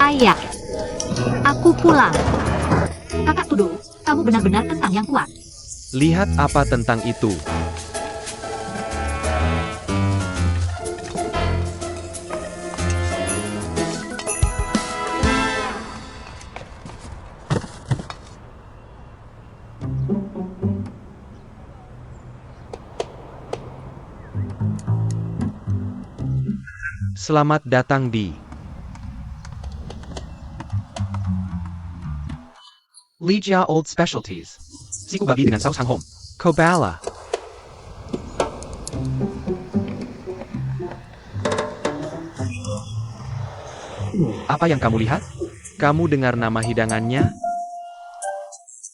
Ayah, aku pulang. Kakak Tudo, kamu benar-benar tentang yang kuat. Lihat apa tentang itu. Selamat datang di Lijia Old Specialties. Siku babi dengan saus hanghom. Kobala. Apa yang kamu lihat? Kamu dengar nama hidangannya?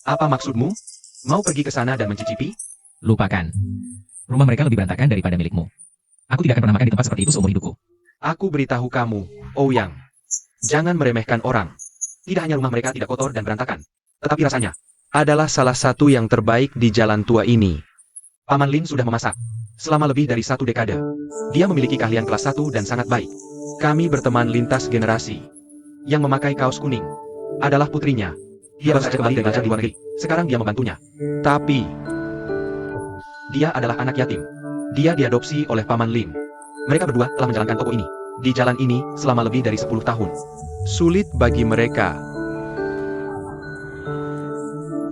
Apa maksudmu? Mau pergi ke sana dan mencicipi? Lupakan. Rumah mereka lebih berantakan daripada milikmu. Aku tidak akan pernah makan di tempat seperti itu seumur hidupku. Aku beritahu kamu, Ouyang. Jangan meremehkan orang. Tidak hanya rumah mereka tidak kotor dan berantakan, tetapi rasanya. Adalah salah satu yang terbaik di jalan tua ini. Paman Lin sudah memasak selama lebih dari 1 dekade. Dia memiliki keahlian kelas 1 dan sangat baik. Kami berteman lintas generasi. Yang memakai kaos kuning adalah putrinya. Dia baru saja kembali dari belajar di luar negeri. Sekarang dia membantunya. Tapi, Dia adalah anak yatim. Dia diadopsi oleh Paman Lin. Mereka berdua telah menjalankan toko ini di jalan ini selama lebih dari 10 tahun. sulit bagi mereka.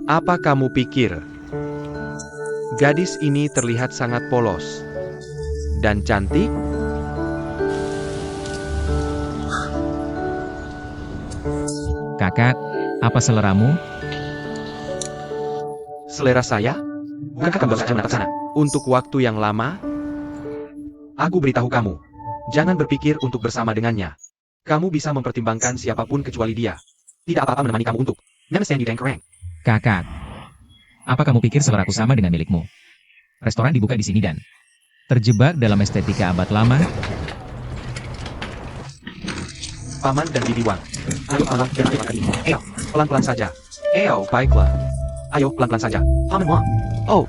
Apa kamu pikir? Gadis ini terlihat sangat polos dan cantik. Kakak, apa seleramu? Selera saya? Bukankah kamu baru saja menatap sana? Untuk waktu yang lama, Aku beritahu kamu. Jangan berpikir untuk bersama dengannya. Kamu bisa mempertimbangkan siapapun kecuali dia. Tidak apa-apa menemani kamu untuk memesan di Dengkerang. Kakak, apa kamu pikir seleraku sama dengan milikmu? Restoran dibuka di sini dan terjebak dalam estetika abad lama. Paman dan Bibi Wang. Ayo Paman dan Bibi Wang. Ayo, pelan-pelan saja. Ayo, baiklah. ayo pelan-pelan saja. Paman Wang. Oh,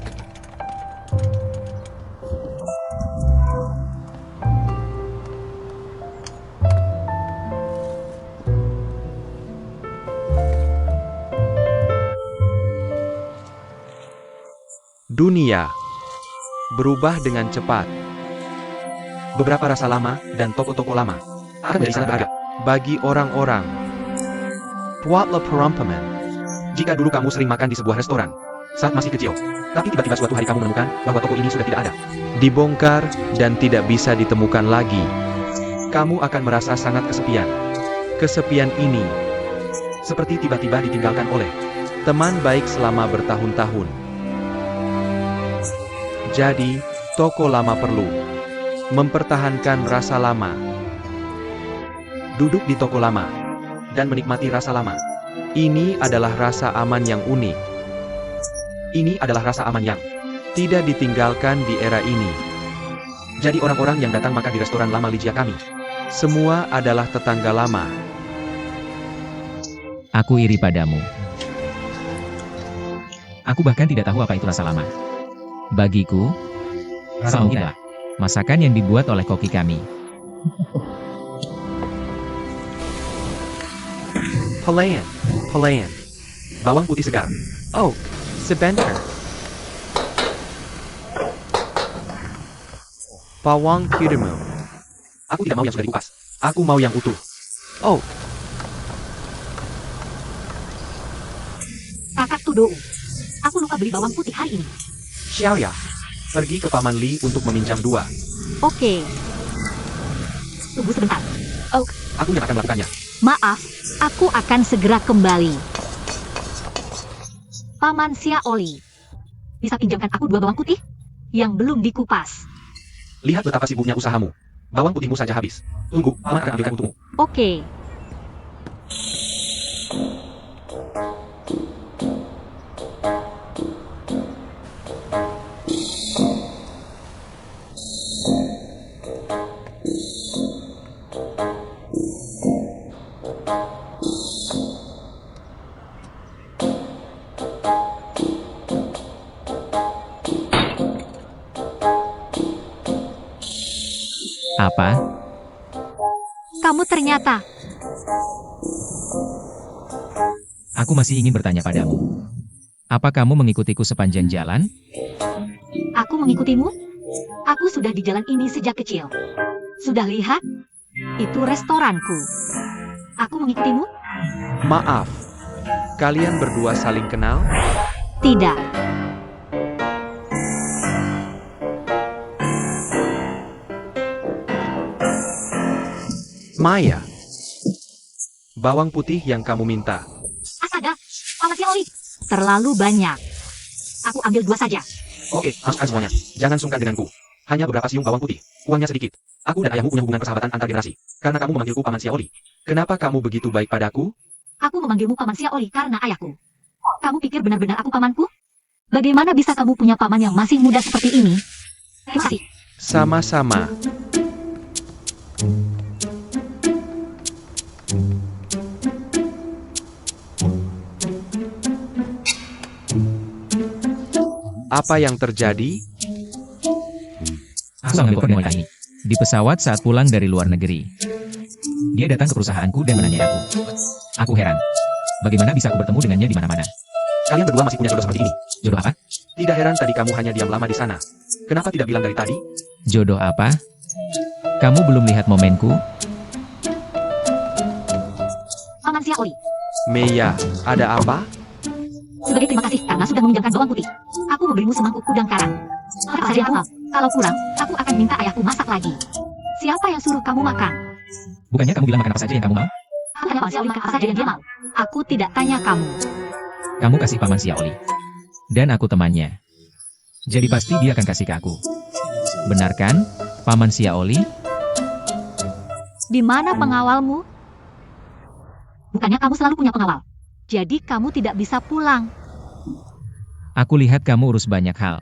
dunia berubah dengan cepat. Beberapa rasa lama dan toko-toko lama akan menjadi sangat berharga. Bagi orang-orang, Puatla Perumpamaan. Jika dulu kamu sering makan di sebuah restoran saat masih kecil, tapi tiba-tiba suatu hari kamu menemukan bahwa toko ini sudah tidak ada. dibongkar dan tidak bisa ditemukan lagi. Kamu akan merasa sangat kesepian. Kesepian ini, Seperti tiba-tiba ditinggalkan oleh teman baik selama bertahun-tahun. Jadi, toko lama perlu mempertahankan rasa lama. duduk di toko lama dan menikmati rasa lama. Ini adalah rasa aman yang unik, Ini adalah rasa aman yang tidak ditinggalkan di era ini. jadi orang-orang yang datang makan di restoran lama Lijia kami. Semua adalah tetangga lama. Aku iri padamu. Aku bahkan tidak tahu apa itu rasa lama. Bagiku, rasa inilah masakan yang dibuat oleh koki kami. Pelayan, pelayan. Bawang putih segar. Oh, sebentar. Pawang kirimu. Aku tidak mau yang sudah dikupas. Aku mau yang utuh. Oh, Kakak Tudo, aku lupa beli bawang putih hari ini. Xiao ya. Pergi ke Paman Li untuk meminjam 2. Oke. Tunggu sebentar. Oh, Aku yang akan melakukannya. maaf, aku akan segera kembali. Paman Xia Oli, bisa pinjamkan aku 2 bawang putih yang belum dikupas. Lihat betapa sibuknya usahamu. Bawang putihmu saja habis. Tunggu, Paman akan ambilkan untukmu. Oke. Apa? Kamu ternyata Aku masih ingin bertanya padamu. Apa kamu mengikutiku sepanjang jalan? Aku mengikutimu? Aku sudah di jalan ini sejak kecil. Sudah lihat? Itu restoranku. Aku mengikutimu? Maaf. Kalian berdua saling kenal? Tidak. Maya. Bawang putih yang kamu minta. Astaga, Paman Xiaoli. Terlalu banyak. Aku ambil 2 saja. Oke, masukkan semuanya. Jangan sungkan denganku. Hanya beberapa siung bawang putih. Uangnya sedikit. Aku dan ayahmu punya hubungan persahabatan antar generasi. Karena kamu memanggilku Paman Xiaoli. Kenapa kamu begitu baik padaku? Aku memanggilmu Paman Xiaoli karena ayahku. Kamu pikir benar-benar aku pamanku? Bagaimana bisa kamu punya paman yang masih muda seperti ini? Terima kasih. Sama-sama. Apa yang terjadi? Aku mengambil koper wanita ini. Di pesawat saat pulang dari luar negeri. Dia datang ke perusahaanku dan menanyai aku. Aku heran. Bagaimana bisa aku bertemu dengannya di mana-mana? Kalian berdua masih punya jodoh seperti ini. Jodoh apa? Tidak heran tadi kamu hanya diam lama di sana. Kenapa tidak bilang dari tadi? Jodoh apa? Kamu belum lihat momenku? Paman Xiaoli, Meya, ada apa? sebagai terima kasih karena sudah meminjamkan bawang putih, aku memberimu semangkuk udang karang. Apa saja aku mau. Kalau kurang, aku akan minta ayahku masak lagi. Siapa yang suruh kamu makan? Bukannya kamu bilang makan apa saja yang kamu mau? Aku tanya Paman Xiaoli makan apa saja yang dia mau. Aku tidak tanya kamu. Kamu kasih Paman Xiaoli. Dan aku temannya. Jadi pasti dia akan kasih ke aku. Benar kan, Paman Xiaoli? Di mana pengawalmu? Bukannya kamu selalu punya pengawal. Jadi kamu tidak bisa pulang. Aku lihat kamu urus banyak hal.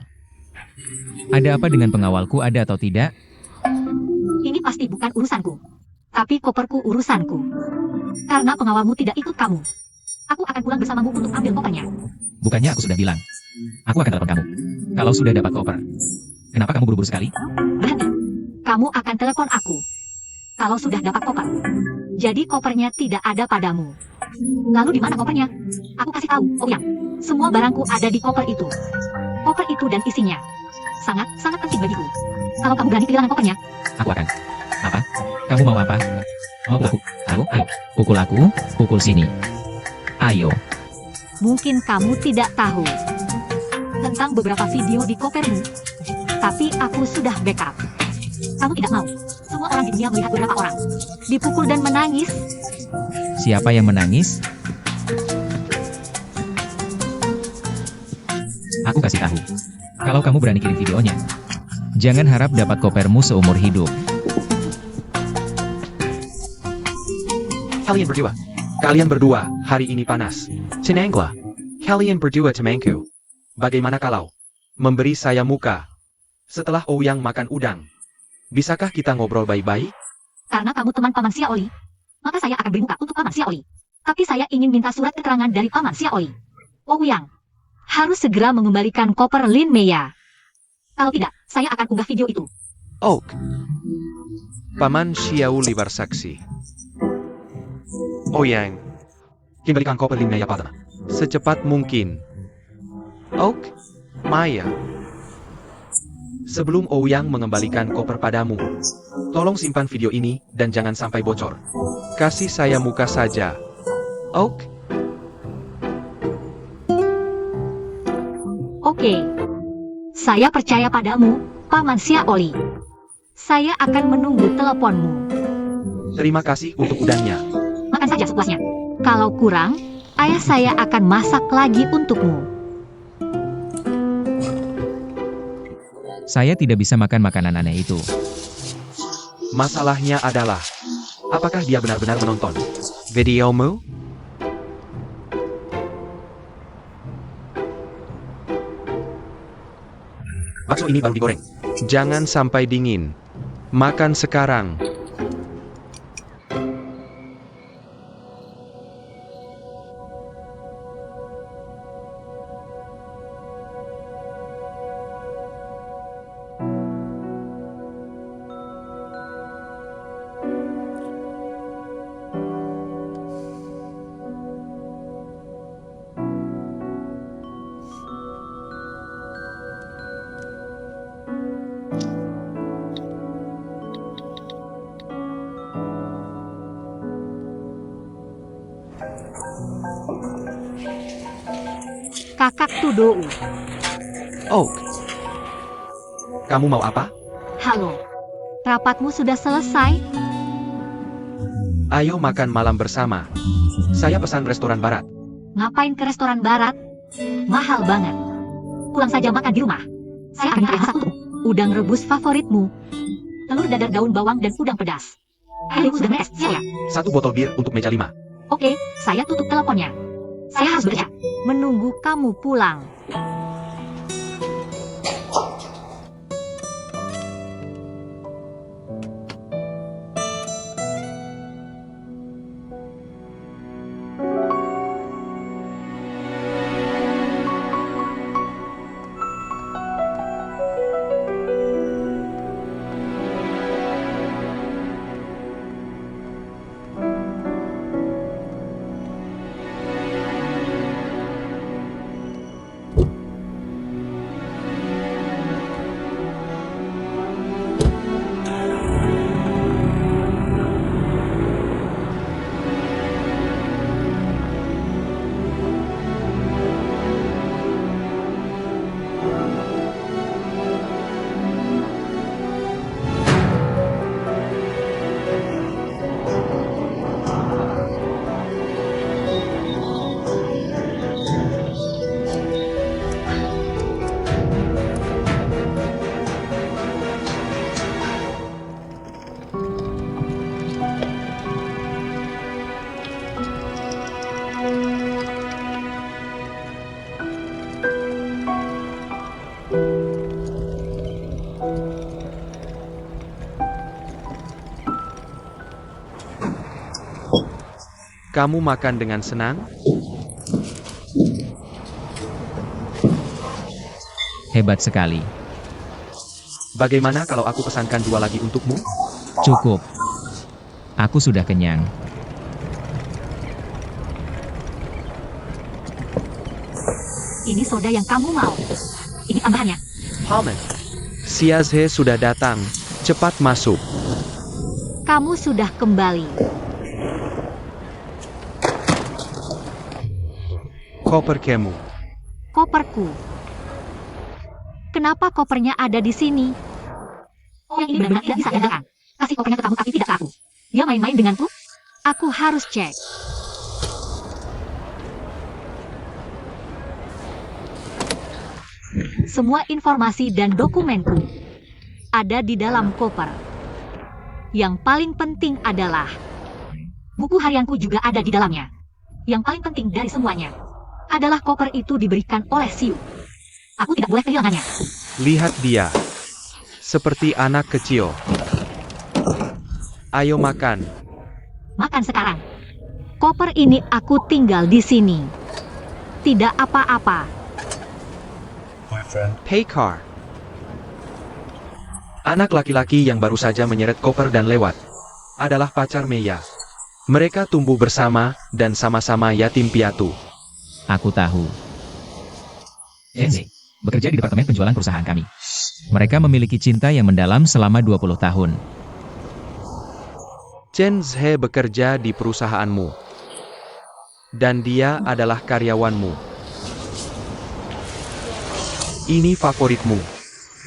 Ada apa dengan pengawalku, ada atau tidak? Ini pasti bukan urusanku. Tapi koperku urusanku. Karena pengawalmu tidak ikut kamu. Aku akan pulang bersamamu untuk ambil kopernya. Bukannya aku sudah bilang. Aku akan telepon kamu. Kalau sudah dapat koper. Kenapa kamu buru-buru sekali? Berhenti. Kamu akan telepon aku. Kalau sudah dapat koper. Jadi kopernya tidak ada padamu. Lalu di mana kopernya? Aku kasih tahu, Ouyang. Semua barangku ada di koper itu. Koper itu dan isinya. Sangat penting bagiku. Kalau kamu berani kehilangan kopernya, Aku akan. Apa? Kamu mau apa? Mau aku? Ayo. Pukul aku, pukul sini. Ayo. mungkin kamu tidak tahu tentang beberapa video di kopermu. Tapi aku sudah backup. Kamu tidak mau. Semua orang di dunia melihat beberapa orang dipukul dan menangis. Siapa yang menangis? Aku kasih tahu. Kalau kamu berani kirim videonya, jangan harap dapat kopermu seumur hidup. Kalian berdua, hari ini panas. Sinangla. Kalian berdua temanku. Bagaimana kalau memberi saya muka setelah Ouyang makan udang? Bisakah kita ngobrol baik-baik? Karena kamu teman Paman Xiaoli, maka saya akan beri muka untuk Paman Xiaoli. Tapi saya ingin minta surat keterangan dari Paman Xiaoli. Ouyang harus segera mengembalikan koper Lin Meya. Kalau tidak, saya akan unggah video itu. Oak. Paman Xiaoli bersaksi. Ouyang, Kembalikan koper Lin Meya pada. secepat mungkin. Oak, Maya. Sebelum Ouyang mengembalikan koper padamu, tolong simpan video ini dan jangan sampai bocor. Kasih saya muka saja. Oak, Oke. Saya percaya padamu, Paman Xiaoli. Saya akan menunggu teleponmu. Terima kasih untuk udangnya. Makan saja sepuasnya. Kalau kurang, ayah saya akan masak lagi untukmu. Saya tidak bisa makan makanan aneh itu. masalahnya adalah, Apakah dia benar-benar menonton? videomu? Bakso ini baru digoreng. Jangan sampai dingin. Makan sekarang. Kakak Tudou. Oh. Kamu mau apa? Halo. Rapatmu sudah selesai? Ayo makan malam bersama. Saya pesan restoran barat. Ngapain ke restoran barat? Mahal banget. Pulang saja makan di rumah. Saya akan minta yang masak untukmu. Udang rebus favoritmu. Telur dadar daun bawang dan udang pedas. Airmu sudah beres, siap ya? 1 botol bir untuk meja 5. Oke, saya tutup teleponnya. Saya harus bekerja. Menunggu kamu pulang. Kamu makan dengan senang? Hebat sekali. Bagaimana kalau aku pesankan 2 lagi untukmu? Cukup. Aku sudah kenyang. Ini soda yang kamu mau. Ini tambahannya. Paman. Siazhe sudah datang. Cepat masuk. Kamu sudah kembali. Koper kamu. Koperku. Kenapa kopernya ada di sini? Oh, yang ini benar-benar tidak bisa diandalkan. Kasih kopernya ke kamu tapi tidak ke aku. Dia main-main denganku? Aku harus cek. Semua informasi dan dokumenku ada di dalam koper. Yang paling penting adalah buku harianku juga ada di dalamnya. Yang paling penting dari semuanya adalah koper itu diberikan oleh Siu. Aku tidak boleh kehilangannya. Lihat dia. Seperti anak kecil. Ayo makan. Makan sekarang. Koper ini aku tinggal di sini. Tidak apa-apa. Paykar. Anak laki-laki yang baru saja menyeret koper dan lewat adalah pacar Meya. Mereka tumbuh bersama dan sama-sama yatim piatu. Aku tahu. Enzi, bekerja di departemen penjualan perusahaan kami. Mereka memiliki cinta yang mendalam selama 20 tahun. Chen Zhe bekerja di perusahaanmu. Dan dia adalah karyawanmu. Ini favoritmu.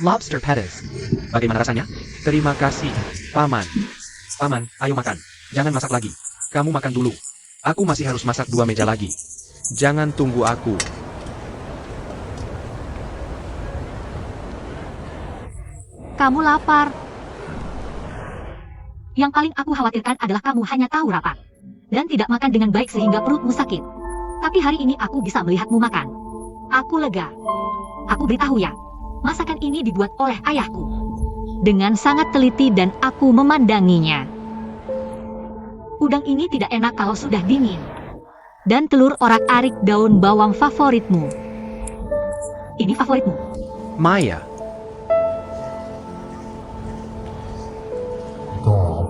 Lobster patties. Bagaimana rasanya? Terima kasih, Paman. Paman, ayo makan. Jangan masak lagi. Kamu makan dulu. Aku masih harus masak 2 meja lagi. Jangan tunggu aku. Kamu lapar. Yang paling aku khawatirkan adalah kamu hanya tahu rapat. Dan tidak makan dengan baik sehingga perutmu sakit. Tapi hari ini aku bisa melihatmu makan. Aku lega. Aku beritahu ya. Masakan ini dibuat oleh ayahku. Dengan sangat teliti dan aku memandanginya. Udang ini tidak enak kalau sudah dingin. Dan telur orak-arik daun bawang favoritmu. Ini favoritmu. Maya.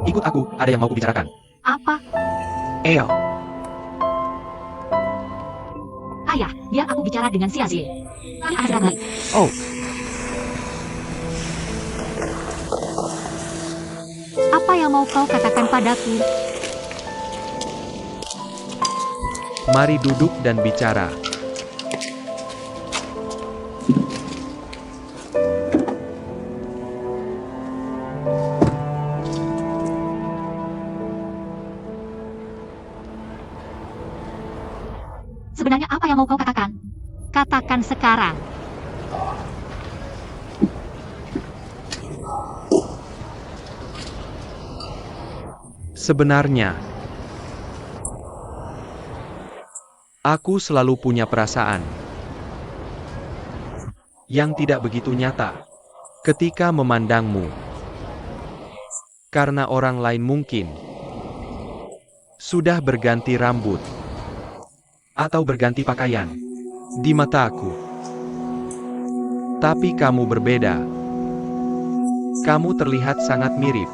Ikut aku, ada yang mau kubicarakan. Apa? Eyo. Ayah, biar aku bicara dengan si Azie. Kami akan segera balik. Oh, Apa yang mau kau katakan padaku? Mari duduk dan bicara. Sebenarnya apa yang mau kau katakan? Katakan sekarang. Sebenarnya, aku selalu punya perasaan yang tidak begitu nyata ketika memandangmu. Karena orang lain mungkin sudah berganti rambut atau berganti pakaian di mataku. Tapi kamu berbeda. Kamu terlihat sangat mirip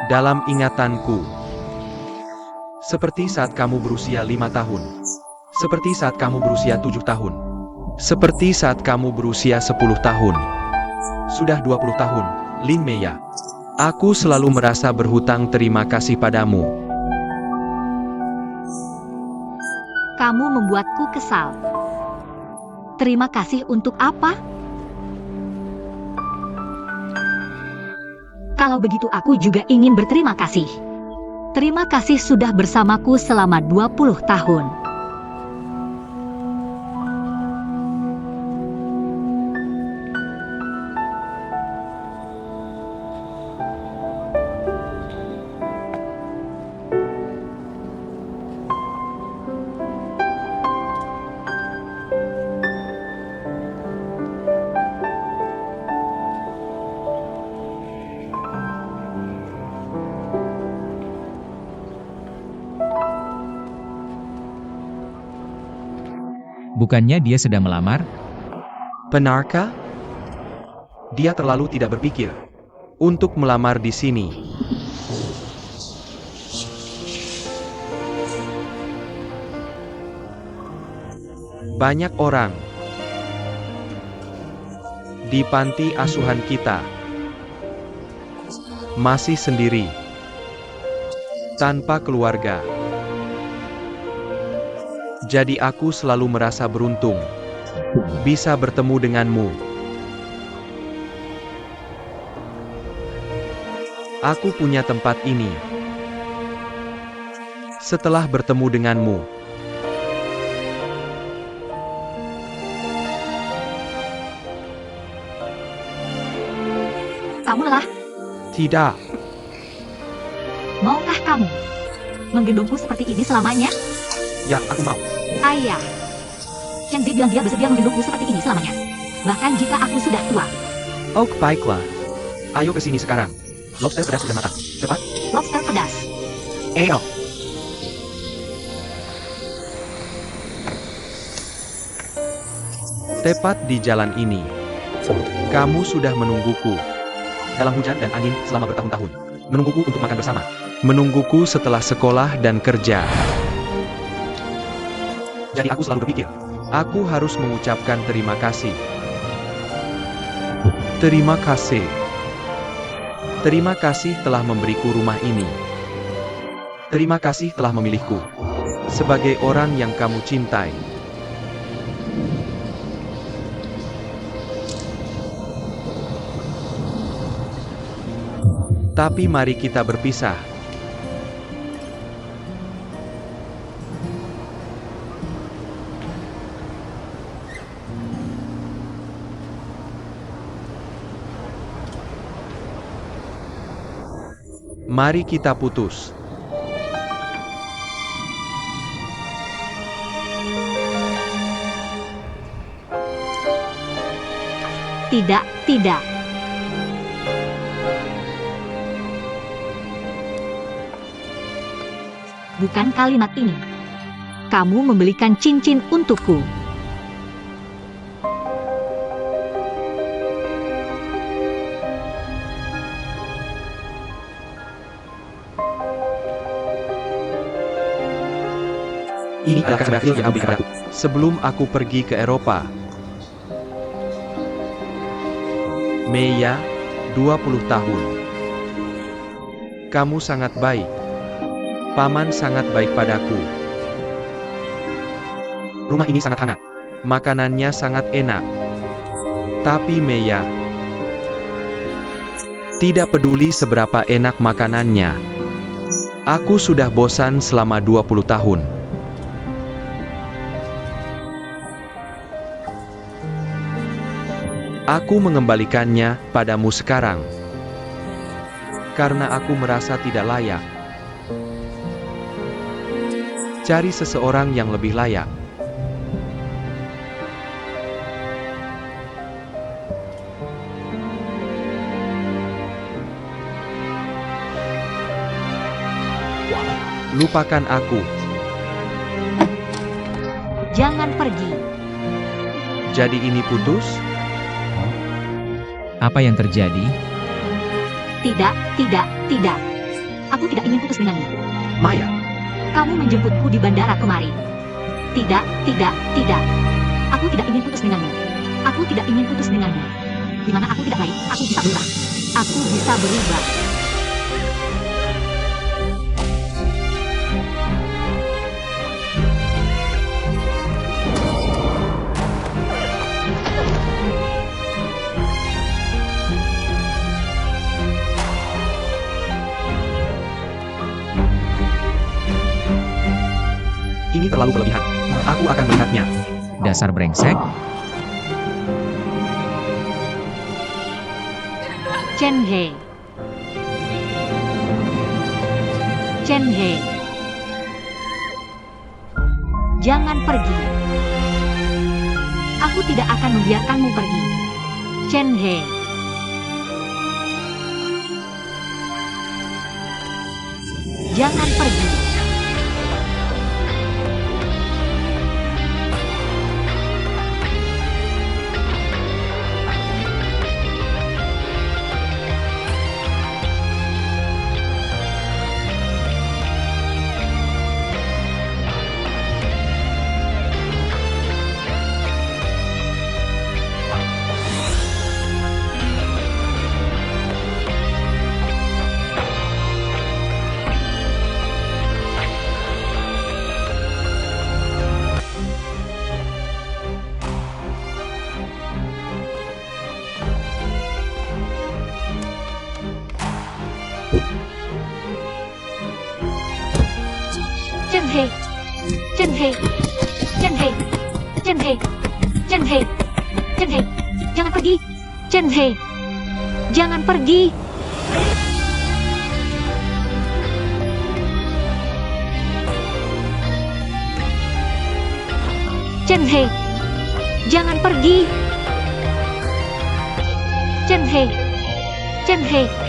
dalam ingatanku. Seperti saat kamu berusia 5 tahun. Seperti saat kamu berusia 7 tahun. Seperti saat kamu berusia 10 tahun. Sudah 20 tahun, Lin Meya. Aku selalu merasa berhutang terima kasih padamu. Kamu membuatku kesal. Terima kasih untuk apa? Kalau begitu aku juga ingin berterima kasih. Terima kasih sudah bersamaku selama 20 tahun. Bukannya dia sedang melamar? Benarkah? Dia terlalu tidak berpikir untuk melamar di sini. Banyak orang di panti asuhan kita masih sendiri, tanpa keluarga. Jadi aku selalu merasa beruntung bisa bertemu denganmu. Aku punya tempat ini setelah bertemu denganmu. Kamu lelah? Tidak, Maukah kamu menggendongku seperti ini selamanya? ya aku mau. Ayah. Yang dia bilang dia bersedia menggendongku seperti ini selamanya. Bahkan jika aku sudah tua. Oh, baiklah. Ayo ke sini sekarang. Lobster pedas sudah matang. Cepat. Lobster pedas. Ayo. Tepat di jalan ini. Kamu sudah menungguku. Dalam hujan dan angin selama bertahun-tahun. Menungguku untuk makan bersama. Menungguku setelah sekolah dan kerja. Jadi aku selalu berpikir, aku harus mengucapkan terima kasih. Terima kasih. Terima kasih telah memberiku rumah ini. Terima kasih telah memilihku sebagai orang yang kamu cintai. Tapi mari kita berpisah. Mari kita putus. Tidak, tidak. Bukan kalimat ini. Kamu membelikan cincin untukku. Ini adalah kasih yang kamu berikan padaku sebelum aku pergi ke Eropa. Meya, 20 tahun. Kamu sangat baik. Paman sangat baik padaku. Rumah ini sangat hangat. Makanannya sangat enak. Tapi Meya, tidak peduli seberapa enak makanannya. Aku sudah bosan selama 20 tahun. Aku mengembalikannya padamu sekarang. Karena aku merasa tidak layak. Cari seseorang yang lebih layak. Lupakan aku. Jangan pergi. Jadi ini putus? Apa yang terjadi? Tidak, tidak, tidak. Aku tidak ingin putus denganmu. Maya, Kamu menjemputku di bandara kemarin. Tidak, tidak, tidak. Aku tidak ingin putus denganmu. Aku tidak ingin putus denganmu. Di mana aku tidak baik, aku bisa berubah. Aku bisa berubah. ini terlalu berlebihan. Aku akan melihatnya. Dasar brengsek. Chen He. Chen He. Jangan pergi. Aku tidak akan membiarkanmu pergi. Chen He. Jangan pergi. Chen He. Chen He. Chen He. Chen He. Chen He. Chen He. Jangan pergi. Chen He. Jangan pergi. Chen He. Jangan pergi. Chen He. Chen He.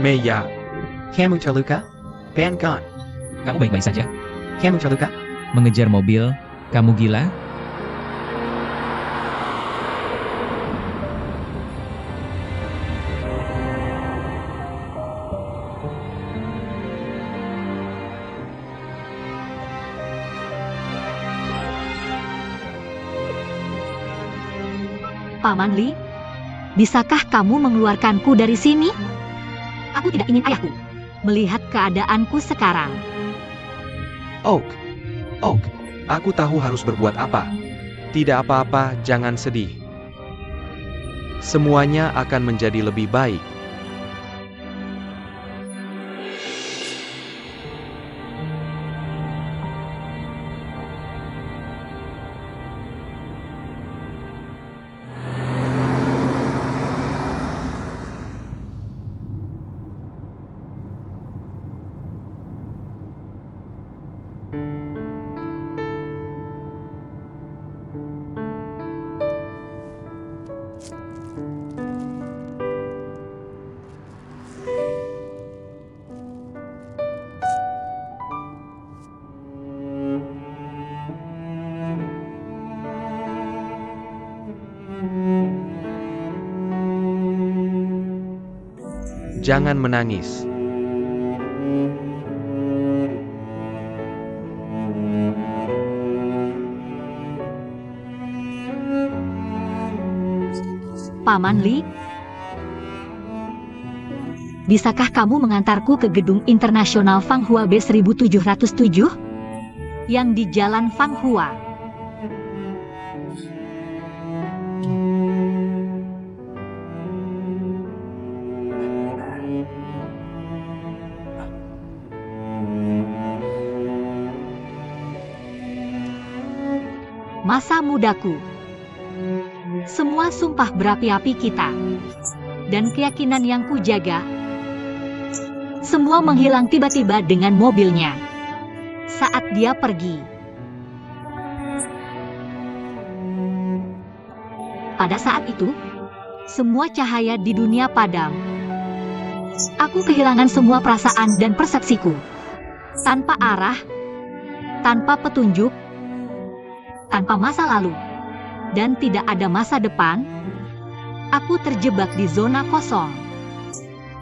Meya, Kamu terluka? Bangun. Kamu baik-baik saja? Kamu terluka? Mengejar mobil? Kamu gila? Paman Li, bisakah kamu mengeluarkanku dari sini? Aku tidak ingin ayahku melihat keadaanku sekarang. Oak. Oak, aku tahu harus berbuat apa. Tidak apa-apa, jangan sedih. Semuanya akan menjadi lebih baik. Jangan menangis. Paman Li, bisakah kamu mengantarku ke gedung internasional Fanghua B1707? Yang di Jalan Fanghua. Masa mudaku. Semua sumpah berapi-api kita dan keyakinan yang kujaga semua menghilang tiba-tiba dengan mobilnya saat dia pergi. Pada saat itu, semua cahaya di dunia padam. Aku kehilangan semua perasaan dan persepsiku. Tanpa arah, tanpa petunjuk, tanpa masa lalu, dan tidak ada masa depan, aku terjebak di zona kosong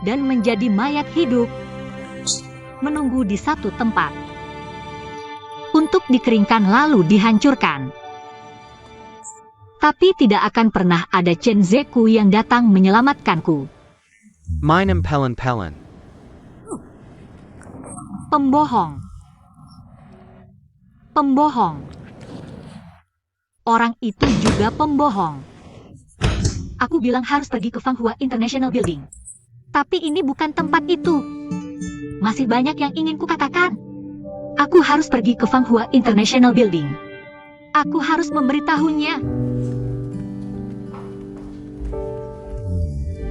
dan menjadi mayat hidup, menunggu di satu tempat untuk dikeringkan lalu dihancurkan. Tapi tidak akan pernah ada Chen Zeku yang datang menyelamatkanku. Minem pelen-pelen. Pembohong. Pembohong. Orang itu juga pembohong. Aku bilang harus pergi ke Fanghua International Building. Tapi ini bukan tempat itu. Masih banyak yang ingin kukatakan. Aku harus pergi ke Fanghua International Building. Aku harus memberitahunya.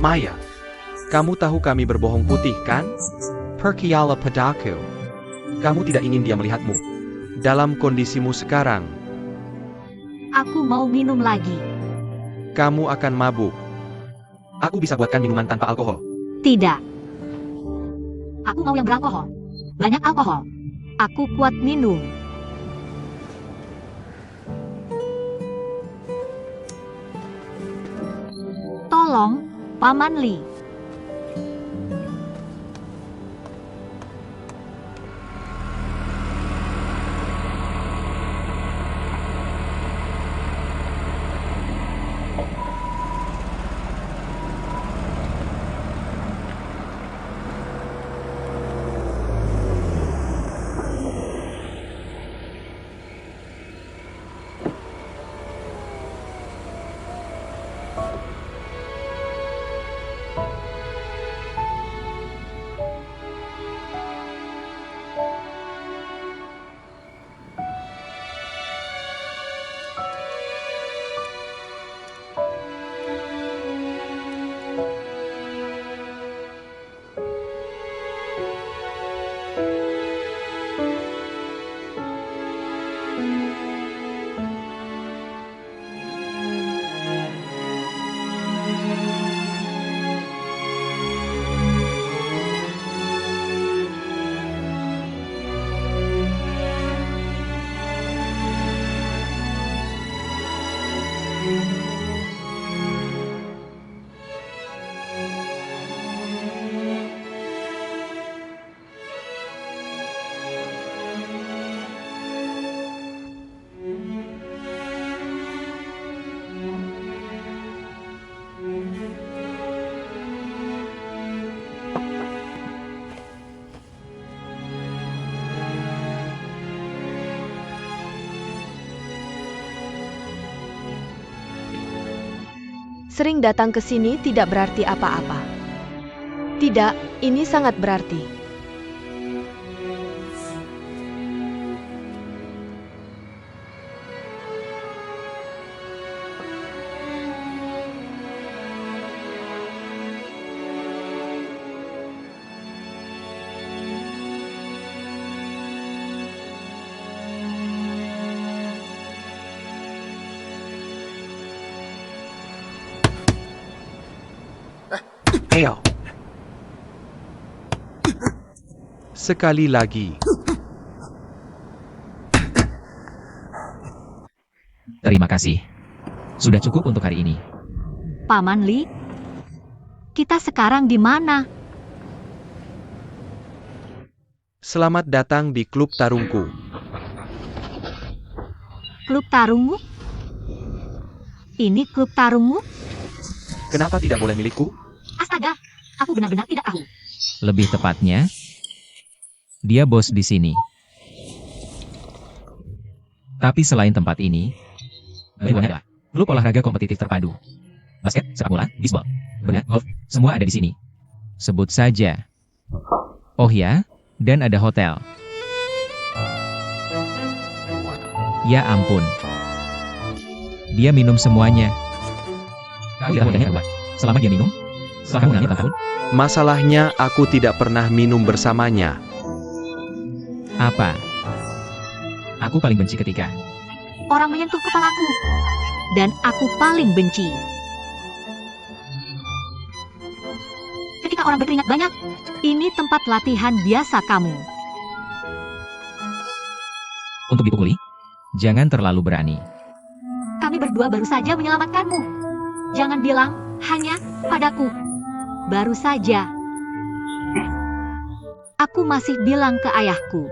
Maya, kamu tahu kami berbohong putih, kan? Perkiala padaku. Kamu tidak ingin dia melihatmu. Dalam kondisimu sekarang, Aku mau minum lagi. kamu akan mabuk. Aku bisa buatkan minuman tanpa alkohol. Tidak. Aku mau yang beralkohol. Banyak alkohol. Aku kuat minum. Tolong, Paman Li. Sering datang ke sini tidak berarti apa-apa. Tidak, ini sangat berarti. Ayo. Sekali lagi. Terima kasih. Sudah cukup untuk hari ini. Paman Li, kita sekarang di mana? Selamat datang di klub tarungku. Klub tarungmu? Ini klub tarungmu? Kenapa tidak boleh milikku? Astaga, aku benar-benar tidak tahu. Lebih tepatnya, dia bos di sini. Tapi selain tempat ini, bagaimana adalah klub olahraga kompetitif terpadu. Basket, sepak bola, bisbol, berenang, golf, semua ada di sini. Sebut saja. Oh ya, dan ada hotel. Ya ampun. Dia minum semuanya. Kau tidak modalnya berubah. Selama dia minum, setelah kamu mengalami tahun, Masalahnya aku tidak pernah minum bersamanya. apa? Aku paling benci ketika Orang menyentuh kepalaku. Dan aku paling benci ketika orang berkeringat banyak. Ini tempat latihan biasa kamu. untuk dipukuli, jangan terlalu berani. Kami berdua baru saja menyelamatkanmu. Jangan bilang hanya padaku. Baru saja. Aku masih bilang ke ayahku.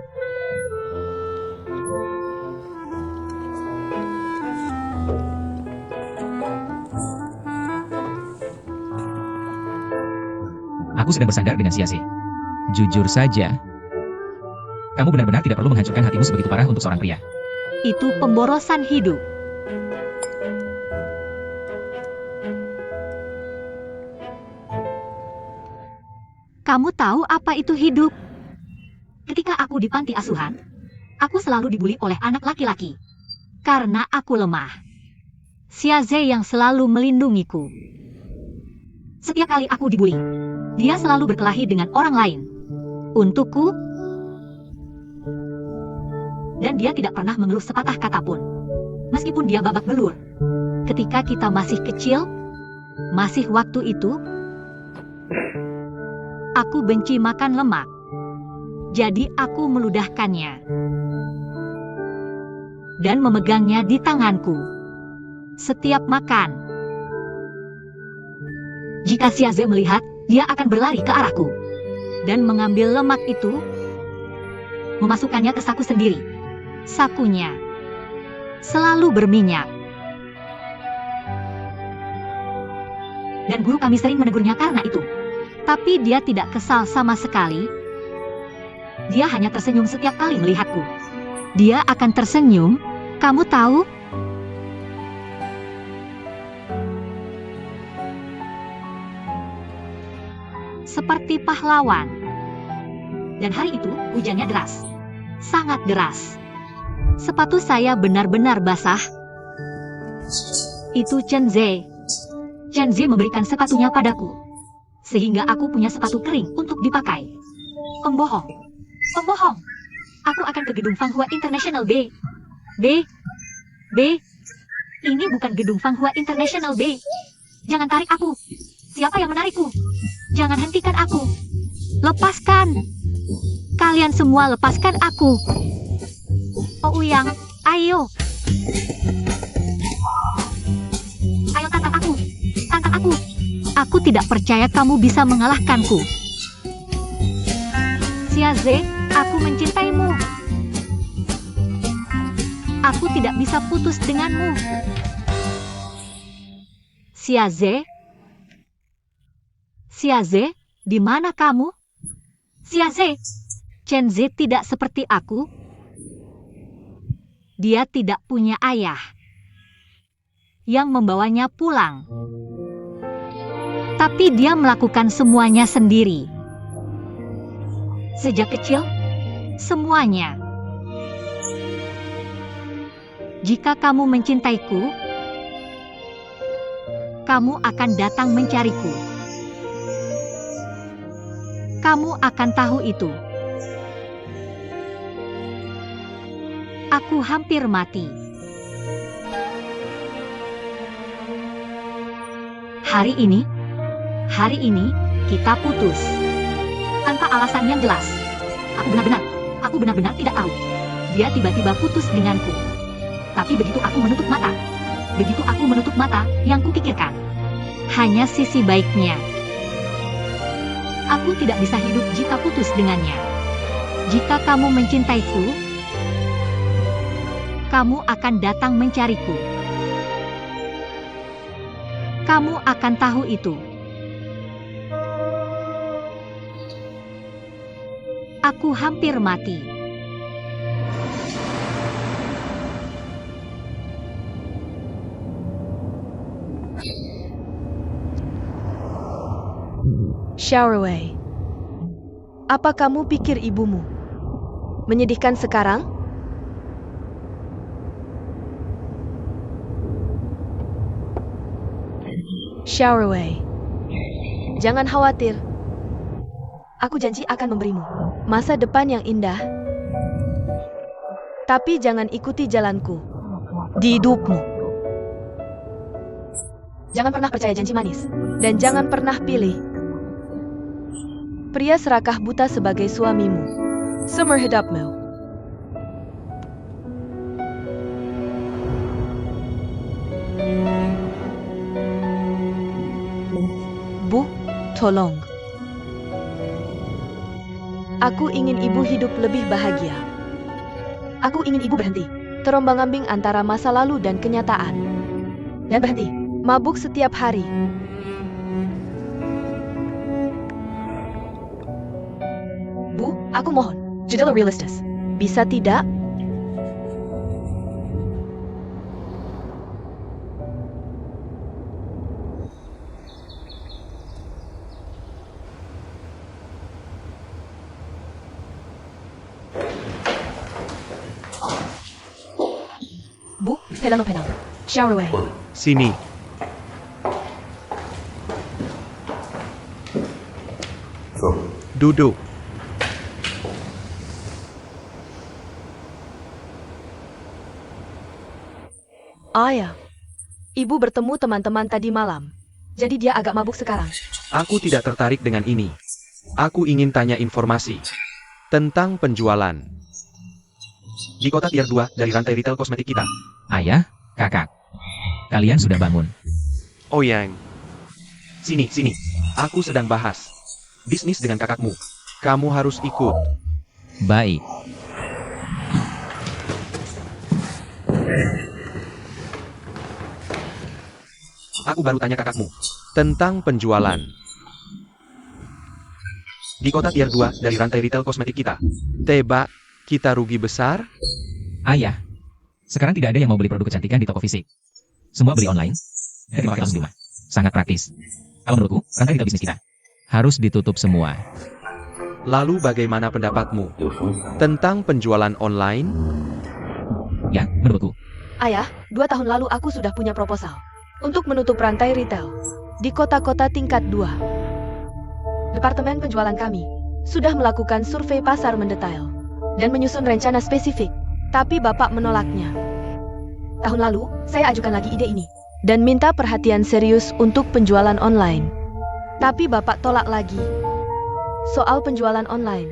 Aku sedang bersandar dengan Sia-Se. Jujur saja, kamu benar-benar tidak perlu menghancurkan hatimu sebegitu parah untuk seorang pria. Itu pemborosan hidup. Kamu tahu apa itu hidup? Ketika aku di panti asuhan, aku selalu dibuli oleh anak laki-laki. Karena aku lemah. Sia-Se yang selalu melindungiku. Setiap kali aku dibuli, dia selalu berkelahi dengan orang lain. Untukku, dan dia tidak pernah mengeluh sepatah kata pun. Meskipun dia babak belur. Ketika kita masih kecil, masih waktu itu, aku benci makan lemak. Jadi aku meludahkannya. Dan memegangnya di tanganku. Setiap makan. Jika Sia-Se melihat, dia akan berlari ke arahku. Dan mengambil lemak itu, memasukkannya ke saku sendiri. Sakunya selalu berminyak. Dan guru kami sering menegurnya karena itu. Tapi dia tidak kesal sama sekali. Dia hanya tersenyum setiap kali melihatku. Dia akan tersenyum, kamu tahu? Seperti pahlawan. Dan hari itu, hujannya deras. Sangat deras. Sepatu saya benar-benar basah. Itu Chen Ze. Chen Ze memberikan sepatunya padaku. Sehingga aku punya sepatu kering untuk dipakai. Pembohong. Pembohong. Aku akan ke gedung Fanghua International B. B. Ini bukan gedung Fanghua International B. Jangan tarik aku. Siapa yang menarikku? Jangan hentikan aku. Lepaskan. Kalian semua lepaskan aku. Oh Uyang, ayo. Ayo tantang aku. Tantang aku. Aku tidak percaya kamu bisa mengalahkanku. Sia-Se, aku mencintaimu. Aku tidak bisa putus denganmu. Sia-Se? Sia-Se, di mana kamu? Sia-Se, Chen Ze tidak seperti aku. Dia tidak punya ayah yang membawanya pulang. Tapi dia melakukan semuanya sendiri. Sejak kecil, semuanya. Jika kamu mencintaiku, kamu akan datang mencariku. Kamu akan tahu itu. Aku hampir mati. Hari ini kita putus. Tanpa alasan yang jelas. Aku benar-benar tidak tahu. Dia tiba-tiba putus denganku. Tapi begitu aku menutup mata, yang kupikirkan hanya sisi baiknya. Aku tidak bisa hidup jika putus dengannya. Jika kamu mencintaiku, kamu akan datang mencariku. Kamu akan tahu itu. Aku hampir mati. Showerway. Apa kamu pikir ibumu menyedihkan sekarang? Showerway. Jangan khawatir. Aku janji akan memberimu masa depan yang indah. Tapi jangan ikuti jalanku di hidupmu. Jangan pernah percaya janji manis. Dan jangan pernah pilih pria serakah buta sebagai suamimu seumur hidupmu. Bu, tolong. Aku ingin ibu hidup lebih bahagia. Aku ingin ibu berhenti terombang-ambing antara masa lalu dan kenyataan. Dan berhenti mabuk setiap hari. Bu, aku mohon, jadilah realistis. Bisa tidak? Bu, pedang. Showerway. Sini. Duduk. Ayah, ibu bertemu teman-teman tadi malam. Jadi dia agak mabuk sekarang. Aku tidak tertarik dengan ini. Aku ingin tanya informasi tentang penjualan di kota tier 2 dari rantai retail kosmetik kita. Ayah, kakak. Kalian sudah bangun. Oh yang. Sini. Aku sedang bahas bisnis dengan kakakmu. Kamu harus ikut. Baik. Aku baru tanya kakakmu tentang penjualan di kota tier 2 dari rantai retail kosmetik kita. Tebak, kita rugi besar? Ayah, sekarang tidak ada yang mau beli produk kecantikan di toko fisik. Semua beli online. Dan dipakai langsung di rumah. Sangat praktis. Kalau menurutku, rantai retail bisnis kita harus ditutup semua. Lalu bagaimana pendapatmu tentang penjualan online? Ya, menurutku. Ayah, 2 tahun lalu aku sudah punya proposal untuk menutup rantai retail di kota-kota tingkat 2. Departemen penjualan kami sudah melakukan survei pasar mendetail dan menyusun rencana spesifik, tapi Bapak menolaknya. Tahun lalu, saya ajukan lagi ide ini dan minta perhatian serius untuk penjualan online. Tapi Bapak tolak lagi. Soal penjualan online,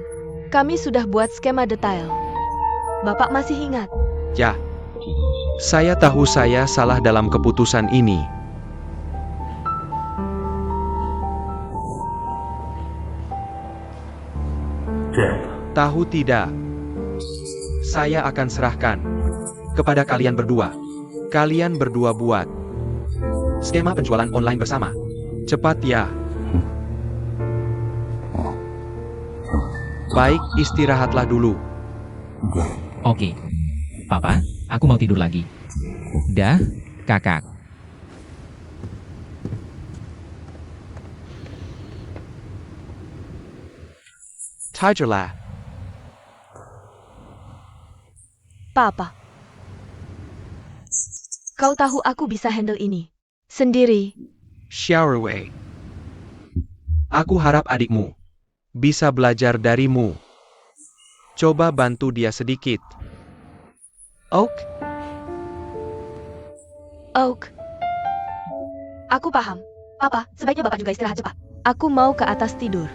kami sudah buat skema detail. Bapak masih ingat? Ya, saya tahu saya salah dalam keputusan ini. Tahu tidak? Saya akan serahkan kepada kalian berdua. Kalian berdua buat skema penjualan online bersama. Cepat ya. Baik, istirahatlah dulu. Oke. Papa, aku mau tidur lagi. Dah, kakak. Tigerlah. Papa. Kau tahu aku bisa handle ini sendiri. Showerway. Aku harap adikmu bisa belajar darimu. Coba bantu dia sedikit. Oak? Oak. Aku paham. Papa, sebaiknya Bapak juga istirahat cepat. Aku mau ke atas tidur.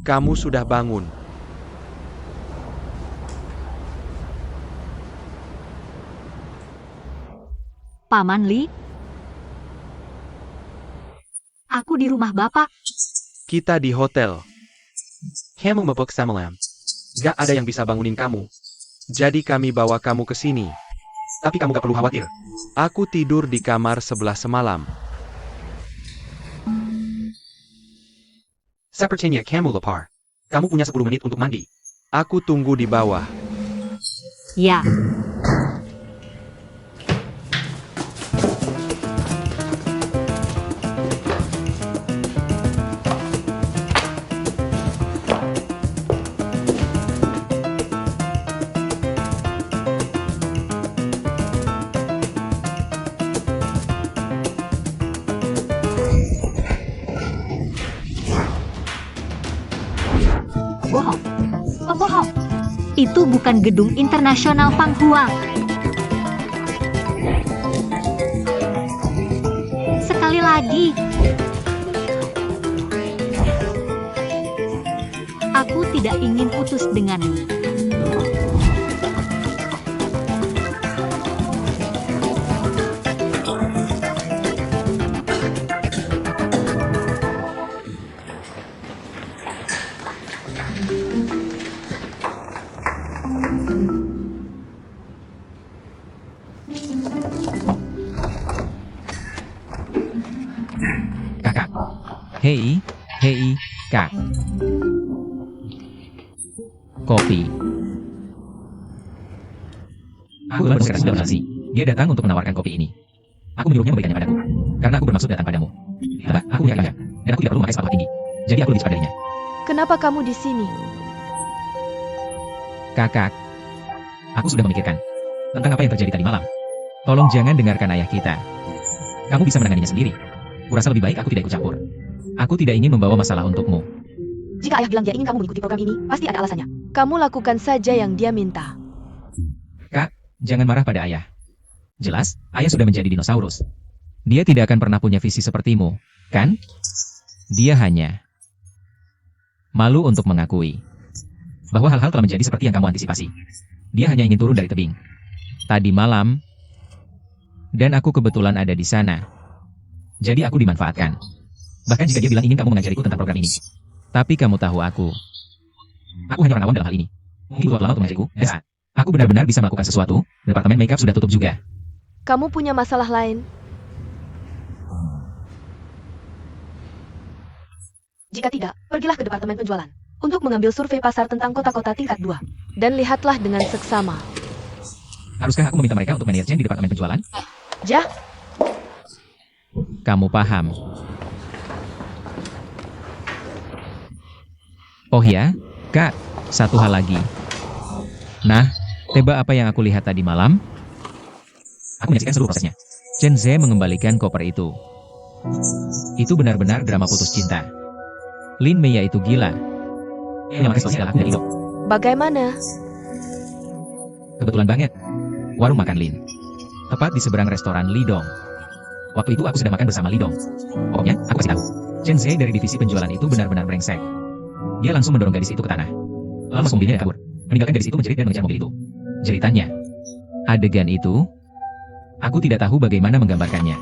Kamu sudah bangun. Paman Li? Aku di rumah Bapak. Kita di hotel. Kamu mabuk semalam. Gak ada yang bisa bangunin kamu. Jadi kami bawa kamu ke sini. Tapi kamu gak perlu khawatir. Aku tidur di kamar sebelah semalam. Sepertinya kamu lapar. Kamu punya 10 menit untuk mandi. Aku tunggu di bawah. Ya. Bohong. Pembohong. Itu bukan gedung internasional Panghua. Sekali lagi. Aku tidak ingin putus denganmu. Kakak. Hei, Kak. Kopi. Aku telah bersekeras sudah bernasi. Dia datang untuk menawarkan kopi ini. Aku menyuruhnya memberikannya padaku. Karena aku bermaksud datang padamu. Coba, aku punya ayah. Dan aku tidak perlu memakai sepatu tinggi. Jadi aku lebih cepat darinya. Kenapa kamu di sini? Kakak. Aku sudah memikirkan tentang apa yang terjadi tadi malam. Tolong jangan dengarkan ayah kita. Kamu bisa menanganinya sendiri. Kurasa lebih baik aku tidak ikut campur. Aku tidak ingin membawa masalah untukmu. Jika ayah bilang dia ingin kamu mengikuti program ini, pasti ada alasannya. Kamu lakukan saja yang dia minta. Kak, jangan marah pada ayah. Jelas, ayah sudah menjadi dinosaurus. Dia tidak akan pernah punya visi sepertimu, kan? Dia hanya malu untuk mengakui bahwa hal-hal telah menjadi seperti yang kamu antisipasi. Dia hanya ingin turun dari tebing tadi malam, dan aku kebetulan ada di sana. Jadi aku dimanfaatkan. Bahkan jika dia bilang ingin kamu mengajariku tentang program ini. Tapi kamu tahu aku hanya orang awam dalam hal ini. Mungkin butuh lama untuk mengajariku, dan saat aku benar-benar bisa melakukan sesuatu, departemen makeup sudah tutup juga. Kamu punya masalah lain? Jika tidak, pergilah ke departemen penjualan untuk mengambil survei pasar tentang kota-kota tingkat 2. Dan lihatlah dengan seksama. Haruskah aku meminta mereka untuk manajernya di departemen penjualan? Jah, Kamu paham. Oh ya, Kak, satu hal lagi. Nah, tebak apa yang aku lihat tadi malam? Aku menyaksikan seluruh prosesnya. Chen Ze mengembalikan koper itu. Itu benar-benar drama putus cinta. Lin Mei itu gila. Yang makan selesai adalah aku dan Ido. bagaimana? Kebetulan banget. Warung makan Lin. Tepat di seberang restoran Lidong. Waktu itu aku sedang makan bersama Lidong. Pokoknya, aku kasih tahu. Chen Ze dari divisi penjualan itu benar-benar brengsek. Dia langsung mendorong gadis itu ke tanah. Lalu masuk mobilnya dan kabur. Meninggalkan gadis itu menjerit dan mengejar mobil itu. Jeritannya. Adegan itu, aku tidak tahu bagaimana menggambarkannya.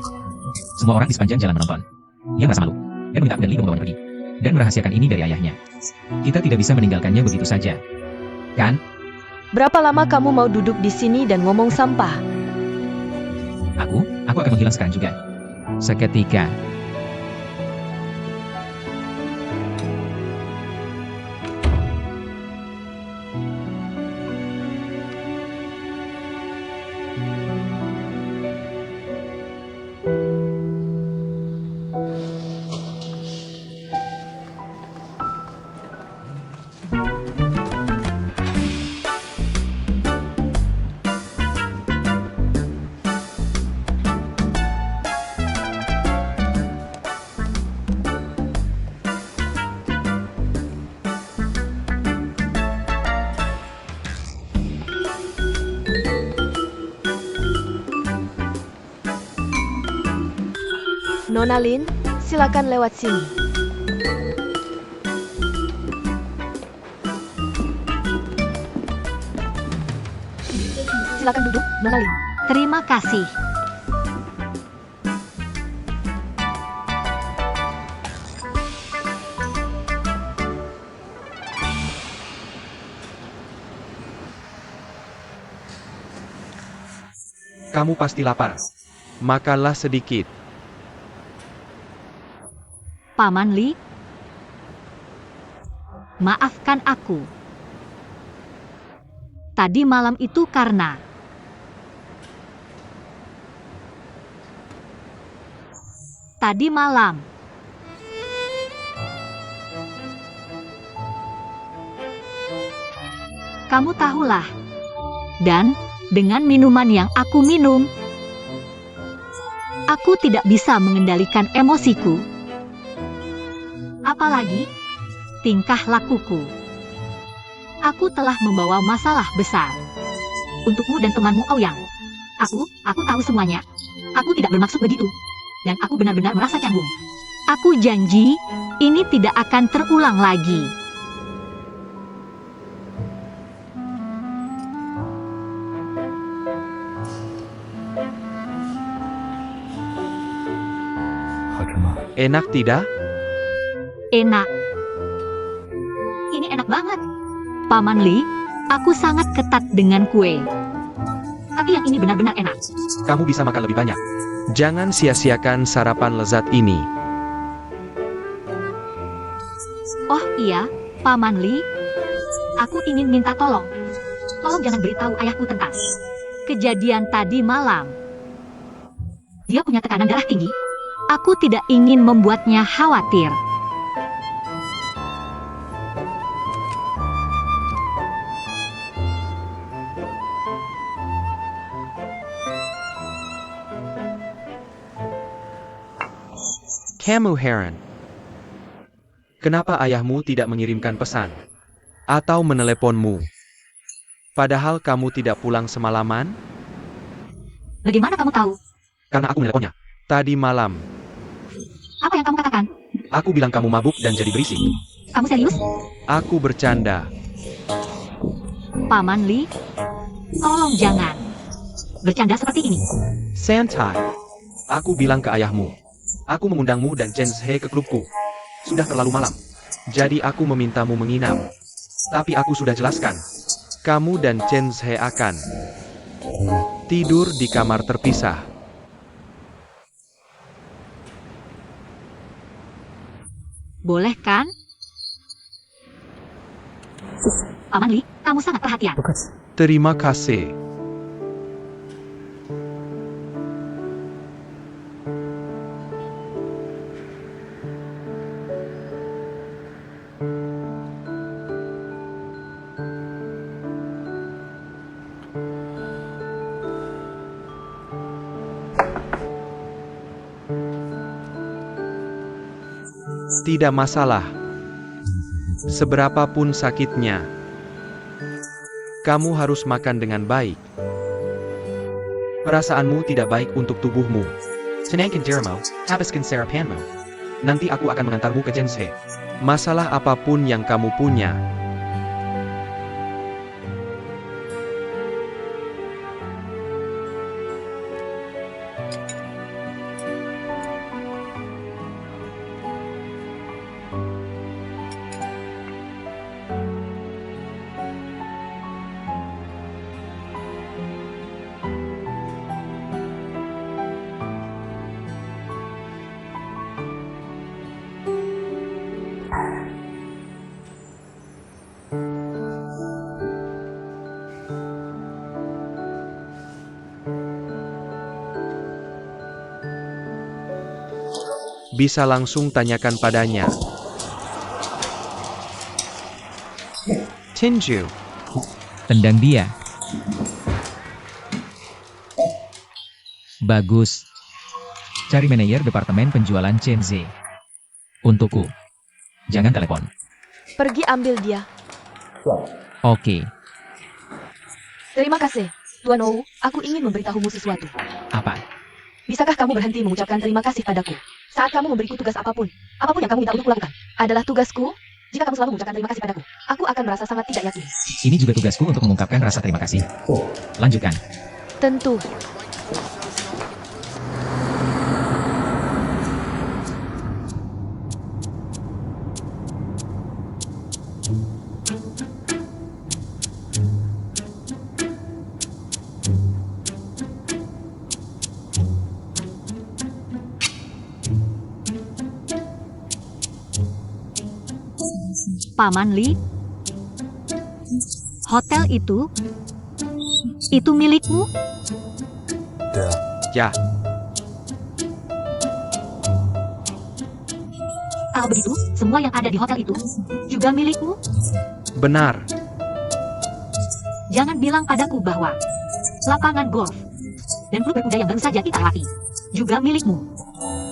Semua orang di sepanjang jalan menonton. Dia merasa malu. Dan meminta aku dan Lidong membawanya pergi. Dan merahasiakan ini dari ayahnya. Kita tidak bisa meninggalkannya begitu saja. Kan? Berapa lama kamu mau duduk di sini dan ngomong sampah? Aku akan menghilang sekarang juga. Seketika. Nona Lin, silakan lewat sini. Silakan duduk, Nona Lin. Terima kasih. Kamu pasti lapar. Makanlah sedikit. Paman Li, maafkan aku. Tadi malam itu karena tadi malam kamu tahulah. Dan dengan minuman yang aku minum, aku tidak bisa mengendalikan emosiku. Apalagi tingkah lakuku. Aku telah membawa masalah besar untukmu dan temanmu Ouyang. Aku tahu semuanya. Aku tidak bermaksud begitu. Dan aku benar-benar merasa canggung. Aku janji, ini tidak akan terulang lagi. Enak tidak? Enak. Ini enak banget. Paman Li, aku sangat ketat dengan kue. Tapi yang ini benar-benar enak. Kamu bisa makan lebih banyak. Jangan sia-siakan sarapan lezat ini. Oh iya, Paman Li. Aku ingin minta tolong. Tolong jangan beritahu ayahku tentang kejadian tadi malam. Dia punya tekanan darah tinggi. Aku tidak ingin membuatnya khawatir. Kamu heran. Kenapa ayahmu tidak mengirimkan pesan? Atau meneleponmu? Padahal kamu tidak pulang semalaman? Bagaimana kamu tahu? Karena aku meneleponnya. Tadi malam. Apa yang kamu katakan? Aku bilang kamu mabuk dan jadi berisik. Kamu serius? Aku bercanda. Paman Li, tolong jangan bercanda seperti ini. Santai. Aku bilang ke ayahmu. Aku mengundangmu dan Chen Zhe ke klubku. Sudah terlalu malam. Jadi aku memintamu menginap. Tapi aku sudah jelaskan. Kamu dan Chen Zhe akan tidur di kamar terpisah. Boleh kan? Paman Li, kamu sangat perhatian. Terima kasih. Tidak masalah. Seberapapun sakitnya, kamu harus makan dengan baik. Perasaanmu tidak baik untuk tubuhmu. Tenangkan dirimu, habiskan sarapanmu. Nanti aku akan mengantarmu ke Chen Zhe. Masalah apapun yang kamu punya, bisa langsung tanyakan padanya. Tinju, Tendang dia. Bagus. Cari manajer departemen penjualan Chen Zhe. Untukku. Jangan telepon. Pergi ambil dia. Oke. Terima kasih. Tuan Ou, aku ingin memberitahumu sesuatu. Apa? Bisakah kamu berhenti mengucapkan terima kasih padaku? Saat kamu memberiku tugas apapun yang kamu minta untuk kulakukan, adalah tugasku. Jika kamu selalu mengucapkan terima kasih padaku, aku akan merasa sangat tidak yakin. Ini juga tugasku untuk mengungkapkan rasa terima kasih. Lanjutkan. Tentu. Paman Li, hotel itu milikmu? Ya, Kalau begitu, semua yang ada di hotel itu juga milikmu? benar. Jangan bilang padaku bahwa lapangan golf dan klub berkuda yang baru saja kita lewati juga milikmu.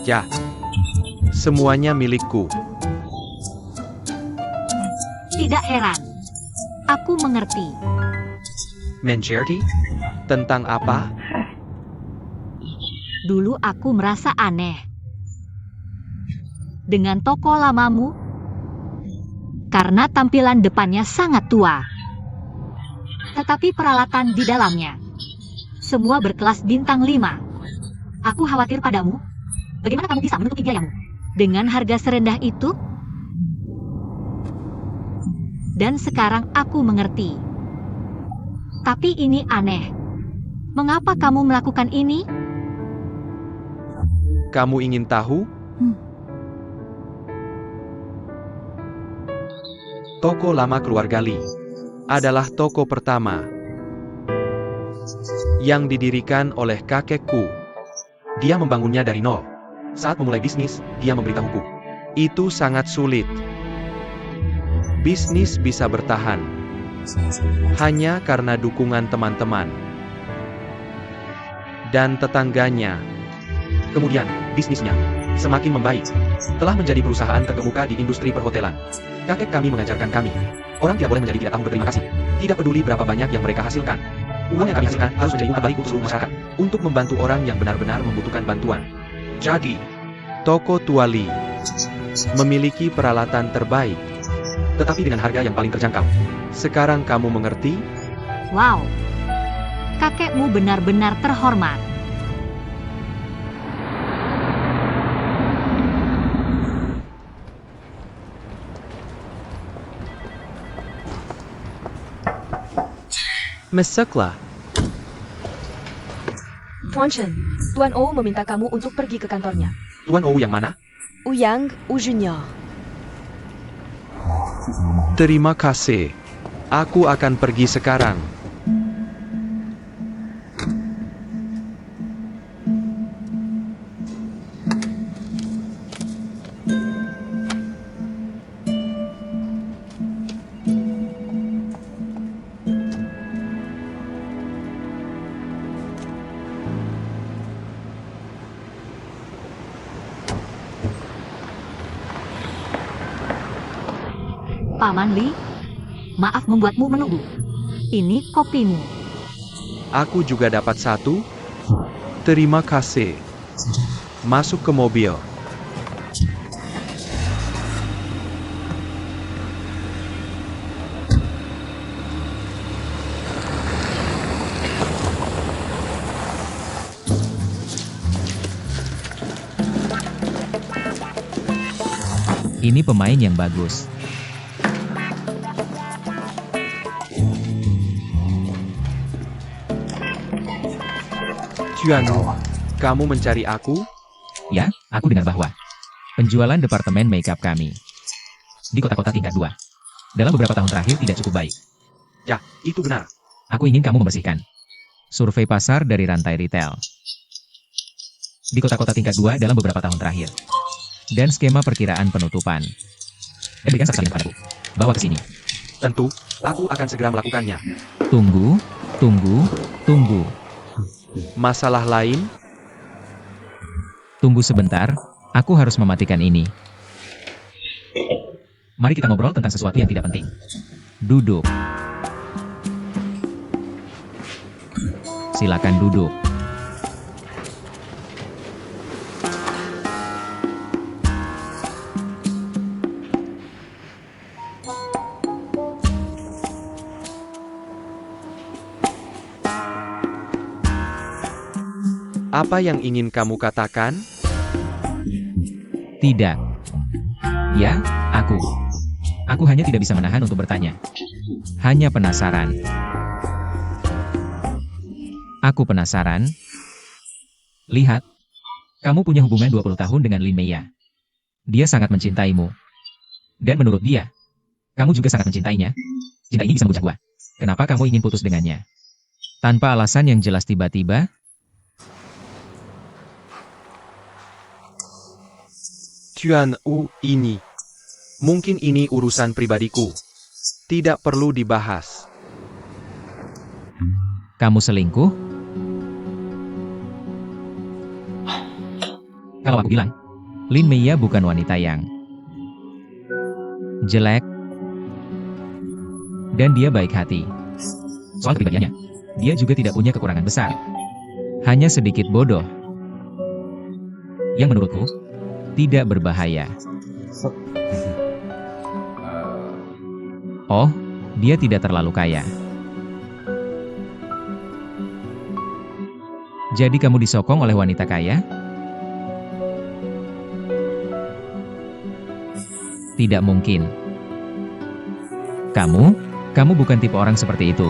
Ya, semuanya milikku. Tidak heran. Aku mengerti. Mengerti? Tentang apa? Dulu aku merasa aneh dengan toko lamamu karena tampilan depannya sangat tua. Tetapi peralatan di dalamnya semua berkelas bintang 5. Aku khawatir padamu. Bagaimana kamu bisa menutupi biayamu dengan harga serendah itu? Dan sekarang aku mengerti. Tapi ini aneh. Mengapa kamu melakukan ini? Kamu ingin tahu? Toko lama keluarga Li adalah toko pertama yang didirikan oleh kakekku. Dia membangunnya dari nol. Saat memulai bisnis, dia memberitahuku. Itu sangat sulit. Bisnis bisa bertahan hanya karena dukungan teman-teman dan tetangganya. Kemudian, bisnisnya semakin membaik. Telah menjadi perusahaan terkemuka di industri perhotelan. Kakek kami mengajarkan kami, orang tidak boleh menjadi tidak tahu berterima kasih. Tidak peduli berapa banyak yang mereka hasilkan. Uang yang kami hasilkan harus menjadi uang terbaik untuk seluruh masyarakat, untuk membantu orang yang benar-benar membutuhkan bantuan. Jadi, toko Tua Li memiliki peralatan terbaik, tetapi dengan harga yang paling terjangkau. Sekarang kamu mengerti? Wow. Kakekmu benar-benar terhormat. Masuklah. Tuan Chen, Tuan O meminta kamu untuk pergi ke kantornya. Tuan Ou yang mana? Uyang, U Junior. Terima kasih. Aku akan pergi sekarang. Paman Li, maaf membuatmu menunggu. Ini kopimu. Aku juga dapat satu. Terima kasih. Masuk ke mobil. Ini pemain yang bagus. Juanu, kamu mencari aku? Ya, aku dengar bahwa penjualan departemen makeup kami di kota-kota tingkat 2 dalam beberapa tahun terakhir tidak cukup baik. Ya, itu benar. Aku ingin kamu membersihkan survei pasar dari rantai retail di kota-kota tingkat 2 dalam beberapa tahun terakhir. Dan skema perkiraan penutupan. Dan berikan satu padaku. Bawa ke sini. Tentu, aku akan segera melakukannya. Tunggu. Masalah lain? Tunggu sebentar, aku harus mematikan ini. Mari kita ngobrol tentang sesuatu yang tidak penting. Duduk. Silakan duduk. Apa yang ingin kamu katakan? Tidak. Ya, aku. Aku hanya tidak bisa menahan untuk bertanya. Hanya penasaran. Aku penasaran. Lihat. Kamu punya hubungan 20 tahun dengan Lin Meya. Dia sangat mencintaimu. Dan menurut dia, kamu juga sangat mencintainya. Cinta ini bisa membujuk gua. Kenapa kamu ingin putus dengannya? Tanpa alasan yang jelas tiba-tiba, Tuan Wu ini. Mungkin ini urusan pribadiku. Tidak perlu dibahas. kamu selingkuh? Kalau aku bilang, Lin Meya bukan wanita yang jelek. Dan dia baik hati. Soal kepribadiannya, dia juga tidak punya kekurangan besar. Hanya sedikit bodoh. Yang menurutku, tidak berbahaya. Oh, dia tidak terlalu kaya. Jadi kamu disokong oleh wanita kaya? Tidak mungkin. Kamu bukan tipe orang seperti itu.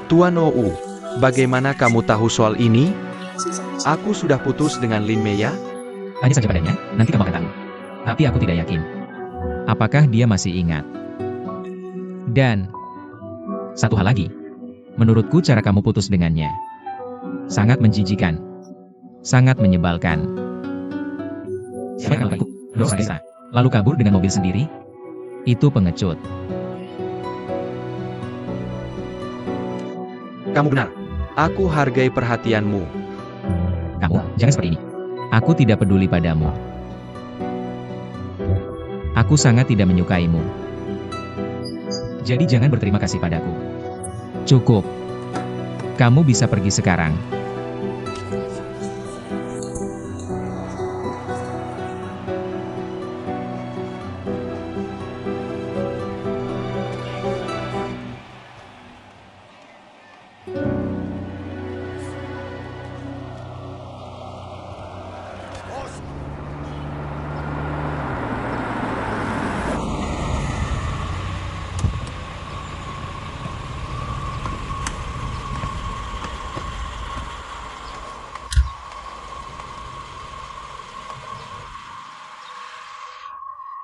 Tuan Ou, bagaimana kamu tahu soal ini? Aku sudah putus dengan Lin Meya. Tanya saja padanya, nanti kamu akan tahu. Tapi aku tidak yakin. Apakah dia masih ingat? Dan satu hal lagi. Menurutku cara kamu putus dengannya sangat menjijikan. Sangat menyebalkan. Siapa yang melakukan dosa lalu kabur dengan mobil sendiri? Itu pengecut. Kamu benar. Aku hargai perhatianmu. Kamu, jangan seperti ini. Aku tidak peduli padamu. Aku sangat tidak menyukaimu. Jadi jangan berterima kasih padaku. Cukup. Kamu bisa pergi sekarang.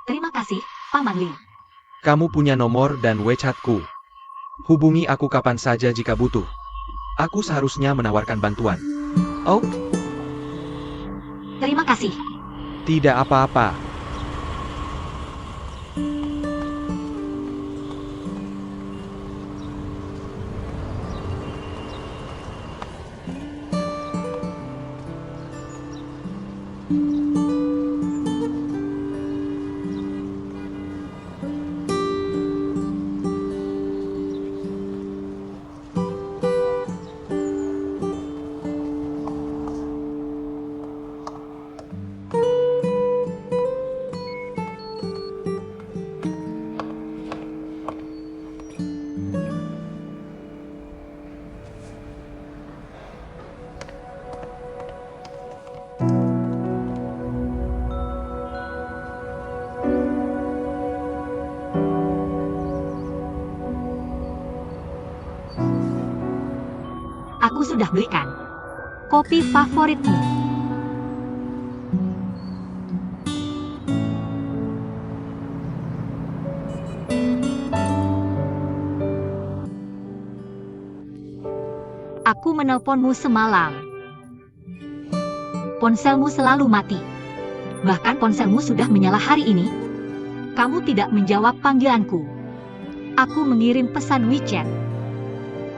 Terima kasih, Paman Lin. Kamu punya nomor dan WeChat-ku. Hubungi aku kapan saja jika butuh. Aku seharusnya menawarkan bantuan. Oh, Terima kasih. tidak apa-apa. Aku sudah belikan kopi favoritmu. Aku menelponmu semalam. Ponselmu selalu mati. Bahkan ponselmu sudah menyala hari ini. Kamu tidak menjawab panggilanku. Aku mengirim pesan WeChat.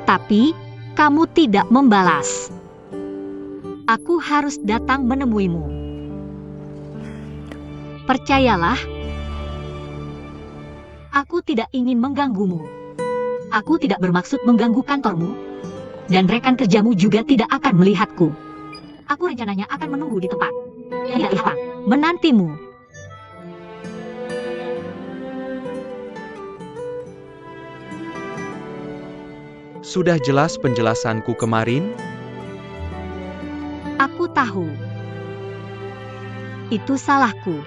Tapi kamu tidak membalas. Aku harus datang menemuimu. Percayalah, aku tidak ingin mengganggumu. Aku tidak bermaksud mengganggu kantormu, dan rekan kerjamu juga tidak akan melihatku. Aku rencananya akan menunggu di tempat. Ya, menantimu. Sudah jelas penjelasanku kemarin? Aku tahu. Itu salahku.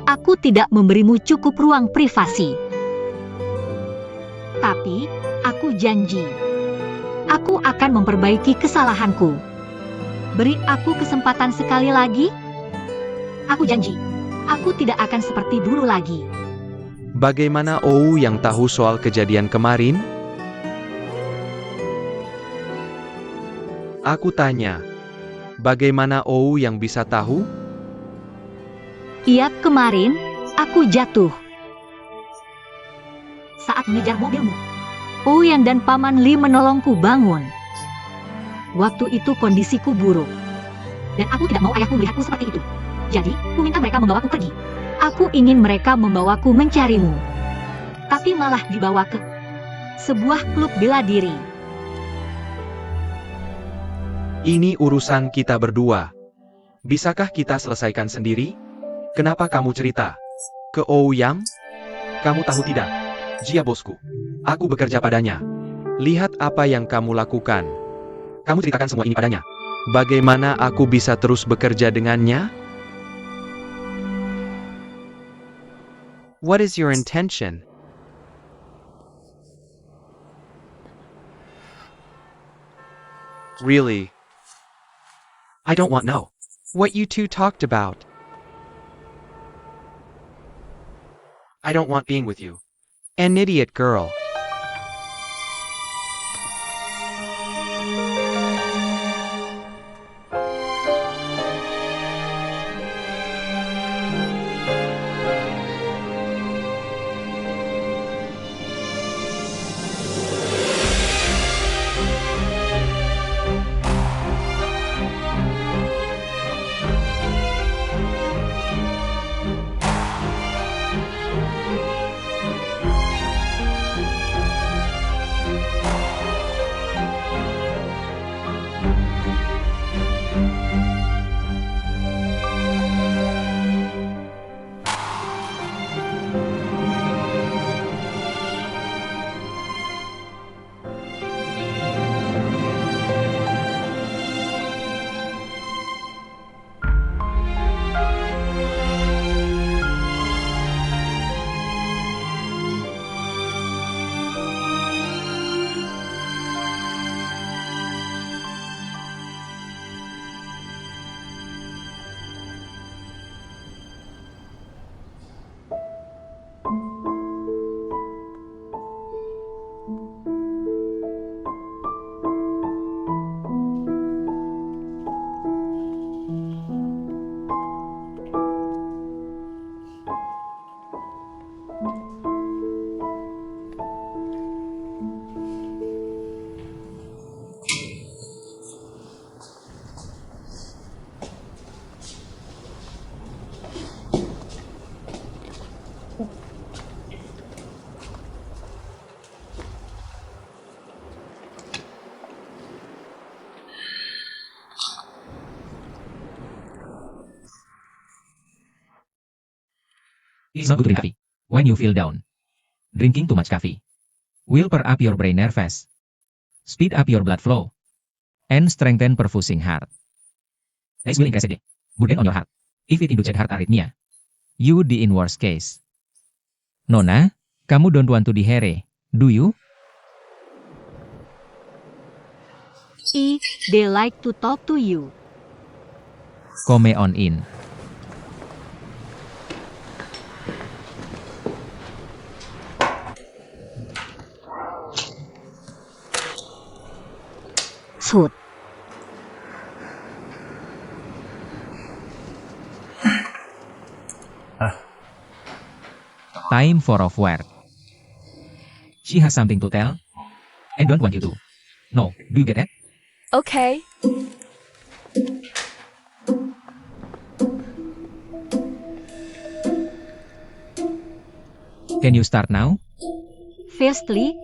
Aku tidak memberimu cukup ruang privasi. Tapi, aku janji. Aku akan memperbaiki kesalahanku. Beri aku kesempatan sekali lagi. Aku janji. Aku tidak akan seperti dulu lagi. Bagaimana Ou yang tahu soal kejadian kemarin? Aku tanya. Bagaimana Ou yang bisa tahu? Iya, kemarin, aku jatuh. Saat mengejar mobilmu, Ouyang dan Paman Li menolongku bangun. Waktu itu kondisiku buruk. Dan aku tidak mau ayahku melihatku seperti itu. Jadi, ku minta mereka membawaku pergi. Aku ingin mereka membawaku mencarimu. Tapi malah dibawa ke sebuah klub bela diri. Ini urusan kita berdua. Bisakah kita selesaikan sendiri? Kenapa kamu cerita ke Ouyang? Kamu tahu tidak? Jia bosku. Aku bekerja padanya. Lihat apa yang kamu lakukan. Kamu ceritakan semua ini padanya. Bagaimana aku bisa terus bekerja dengannya? What is your intention? Really? I don't want to know what you two talked about. I don't want being with you. An idiot girl. It's not good to drink coffee when you feel down. Drinking too much coffee will perk up your brain nerves, speed up your blood flow, and strengthen perfusing heart. This will increase the burden on your heart. If it induces heart arrhythmia, you die in worst case. Nona, kamu don't want to dihere, do you? They like to talk to you. Come on in. Sud. Time for off work. She has something to tell, and don't want you to. No, do you get it? Okay. Can you start now? Firstly,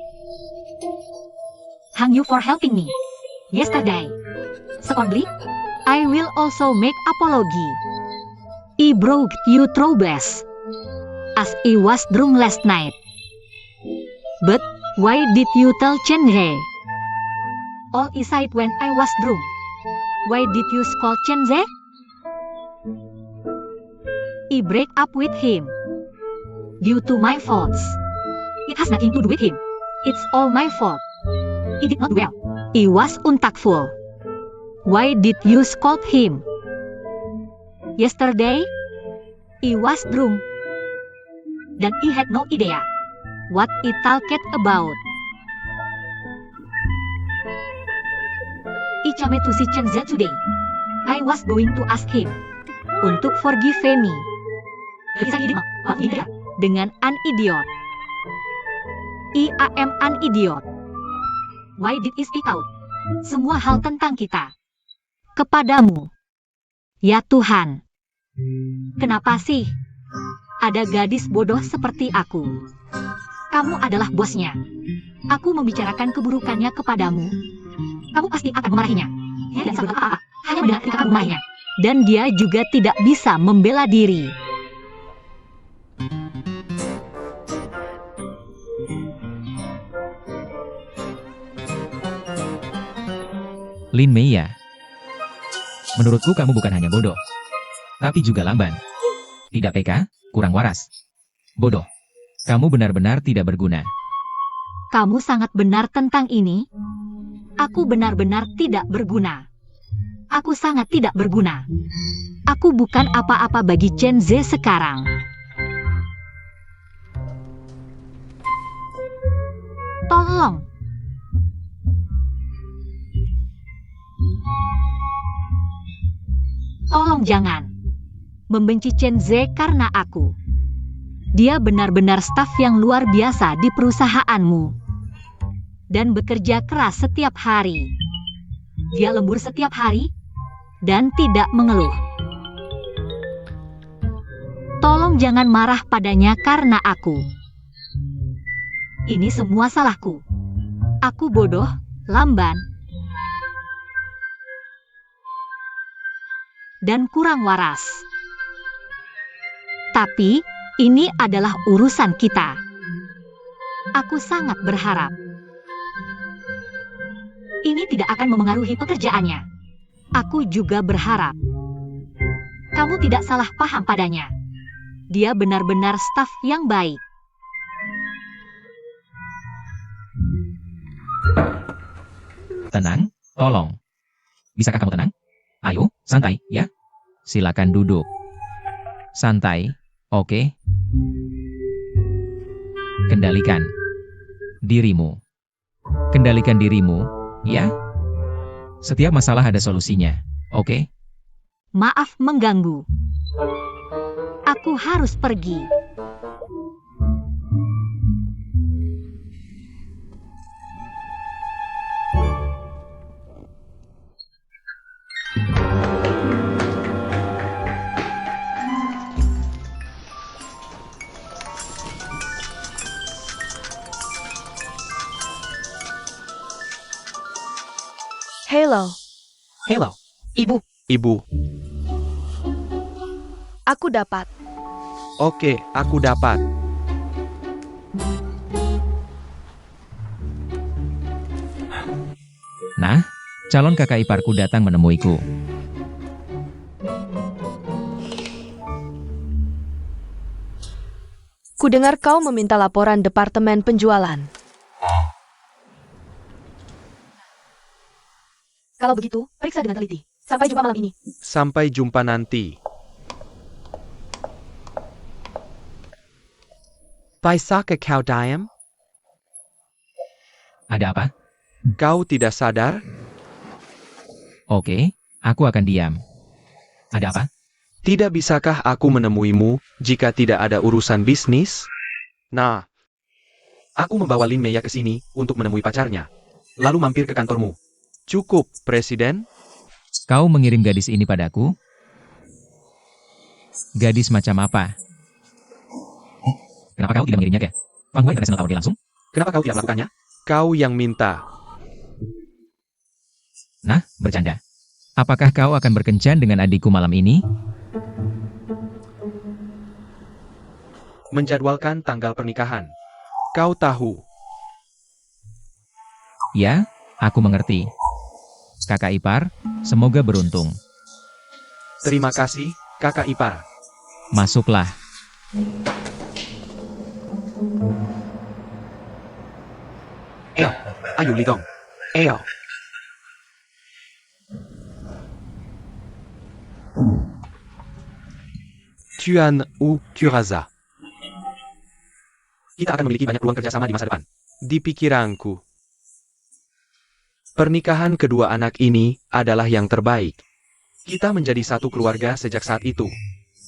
thank you for helping me yesterday. Secondly, I will also make apology. I broke you troubles as I was drunk last night. But Why did you tell Chen Zhe? All aside when I was drunk. Why did you scold Chen Zhe? I break up with him. Due to my faults. It has nothing to do with him. It's all my fault. He did not well. He was untactful. Why did you scold him? Yesterday, he was drunk. Dan he had no idea what he talked about. I came to see Chen Zhe today. I was going to ask him untuk forgive me. Dengan an idiot. I am an idiot. Why did he speak out? Semua hal tentang kita. Kepadamu. Ya Tuhan. Kenapa sih? Ada gadis bodoh seperti aku. Kamu adalah bosnya. Aku membicarakan keburukannya kepadamu. Kamu pasti akan memarahinya. Dia tidak salah apa-apa. Hanya mendengar ketika kamu memarahinya. Dan dia juga tidak bisa membela diri. Lin Mei, menurutku kamu bukan hanya bodoh, tapi juga lamban. Tidak peka, kurang waras. Bodoh. Kamu benar-benar tidak berguna. Kamu sangat benar tentang ini. Aku benar-benar tidak berguna. Aku sangat tidak berguna. Aku bukan apa-apa bagi Chen Zhe sekarang. Tolong. Tolong jangan membenci Chen Zhe karena aku. Dia benar-benar staf yang luar biasa di perusahaanmu. Dan bekerja keras setiap hari. Dia lembur setiap hari dan tidak mengeluh. Tolong jangan marah padanya karena aku. Ini semua salahku. Aku bodoh, lamban, dan kurang waras. Tapi, ini adalah urusan kita. Aku sangat berharap ini tidak akan memengaruhi pekerjaannya. Aku juga berharap kamu tidak salah paham padanya. Dia benar-benar staf yang baik. Tenang, tolong. Bisakah kamu tenang? Ayo, santai, ya. Silakan duduk. Santai, oke? Kendalikan dirimu. Kendalikan dirimu, ya. Setiap masalah ada solusinya, oke? Maaf mengganggu. Aku harus pergi. Hello, Hello. Ibu. Ibu. Aku dapat. Oke, aku dapat. Nah, calon kakak iparku datang menemuiku. Kudengar kau meminta laporan departemen penjualan. Kalau begitu, periksa dengan teliti. Sampai jumpa malam ini. Sampai jumpa nanti. Bisakah kau diam? Ada apa? Kau tidak sadar? Oke, aku akan diam. Ada apa? Tidak bisakah aku menemuimu jika tidak ada urusan bisnis? Nah, aku membawa Lin Mei ke sini untuk menemui pacarnya. Lalu mampir ke kantormu. Cukup, Presiden. Kau mengirim gadis ini padaku? Gadis macam apa? Kenapa kau tidak mengirimnya ke Fanghua International Tower langsung? Kenapa kau tidak melakukannya? Kau yang minta. Nah, bercanda. Apakah kau akan berkencan dengan adikku malam ini? Menjadwalkan tanggal pernikahan. Kau tahu. Ya, aku mengerti. Kakak ipar, semoga beruntung. Terima kasih, kakak ipar. Masuklah. Ayo Lidong. Ayo. Tuan U Kuraza. Kita akan memiliki banyak peluang kerjasama di masa depan. Di pikiranku, pernikahan kedua anak ini adalah yang terbaik. Kita menjadi satu keluarga sejak saat itu.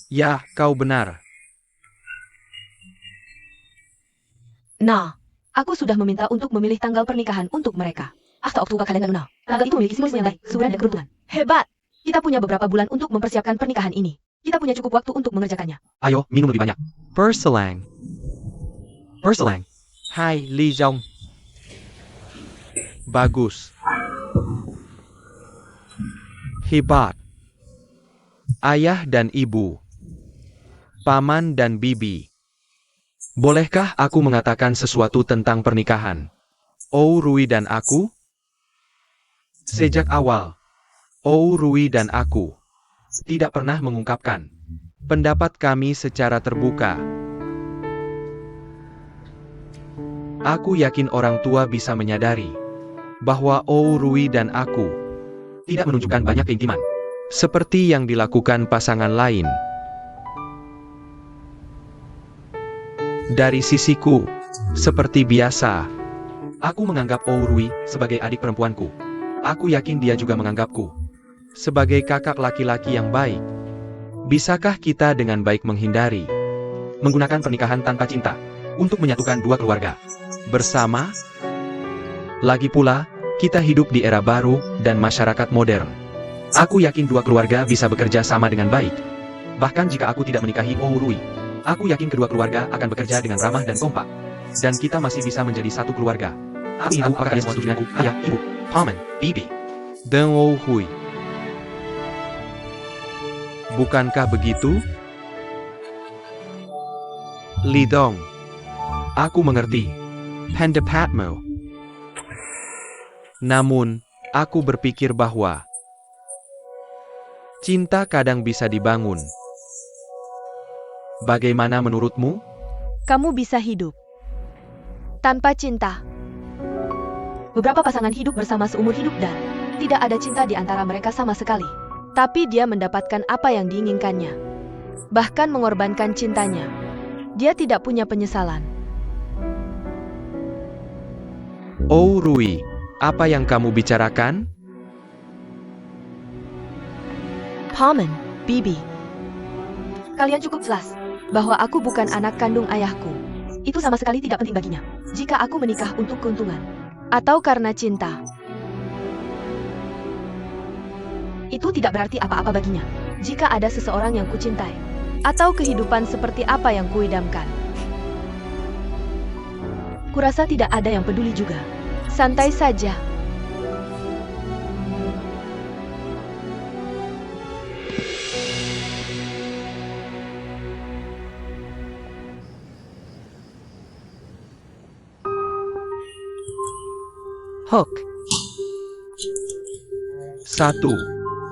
Ya, kau benar. Nah, aku sudah meminta untuk memilih tanggal pernikahan untuk mereka. Hasta Oktober kalender lunar. Tanggal itu memiliki simbolisme yang baik, kesuburan dan keruntuhan. Hebat! Kita punya beberapa bulan untuk mempersiapkan pernikahan ini. Kita punya cukup waktu untuk mengerjakannya. Ayo, minum lebih banyak. Perselang. Perselang. Hai, Li Zhong. Bagus. Hebat. Ayah dan ibu. Paman dan bibi. Bolehkah aku mengatakan sesuatu tentang pernikahan? Oh Rui dan aku? Sejak awal, Oh Rui dan aku tidak pernah mengungkapkan pendapat kami secara terbuka. Aku yakin orang tua bisa menyadari bahwa Oh Rui dan aku Tidak menunjukkan banyak keintiman. seperti yang dilakukan pasangan lain. Dari sisiku, seperti biasa, Aku menganggap Oh Rui sebagai adik perempuanku. Aku yakin dia juga menganggapku. sebagai kakak laki-laki yang baik, bisakah kita dengan baik menghindari Menggunakan pernikahan tanpa cinta untuk menyatukan dua keluarga. bersama? Lagi pula, kita hidup di era baru dan masyarakat modern. Aku yakin dua keluarga bisa bekerja sama dengan baik. Bahkan jika aku tidak menikahi Oh Rui, aku yakin kedua keluarga akan bekerja dengan ramah dan kompak. Dan kita masih bisa menjadi satu keluarga. Aku ingin tahu apakah kalian semua setuju denganku, ayah, ibu, paman, bibi. Dan Oh Hui. Bukankah begitu? Lidong. Aku mengerti. Pendapatmu. Namun, aku berpikir bahwa cinta kadang bisa dibangun. Bagaimana menurutmu? Kamu bisa hidup tanpa cinta. Beberapa pasangan hidup bersama seumur hidup dan tidak ada cinta di antara mereka sama sekali. Tapi dia mendapatkan apa yang diinginkannya. Bahkan mengorbankan cintanya. Dia tidak punya penyesalan. Oh Rui, apa yang kamu bicarakan? Paman, bibi. Kalian cukup jelas bahwa aku bukan anak kandung ayahku. Itu sama sekali tidak penting baginya. Jika aku menikah untuk keuntungan atau karena cinta, itu tidak berarti apa-apa baginya. Jika ada seseorang yang kucintai atau kehidupan seperti apa yang kuidamkan, kurasa tidak ada yang peduli juga. Santai saja. Hook. 1,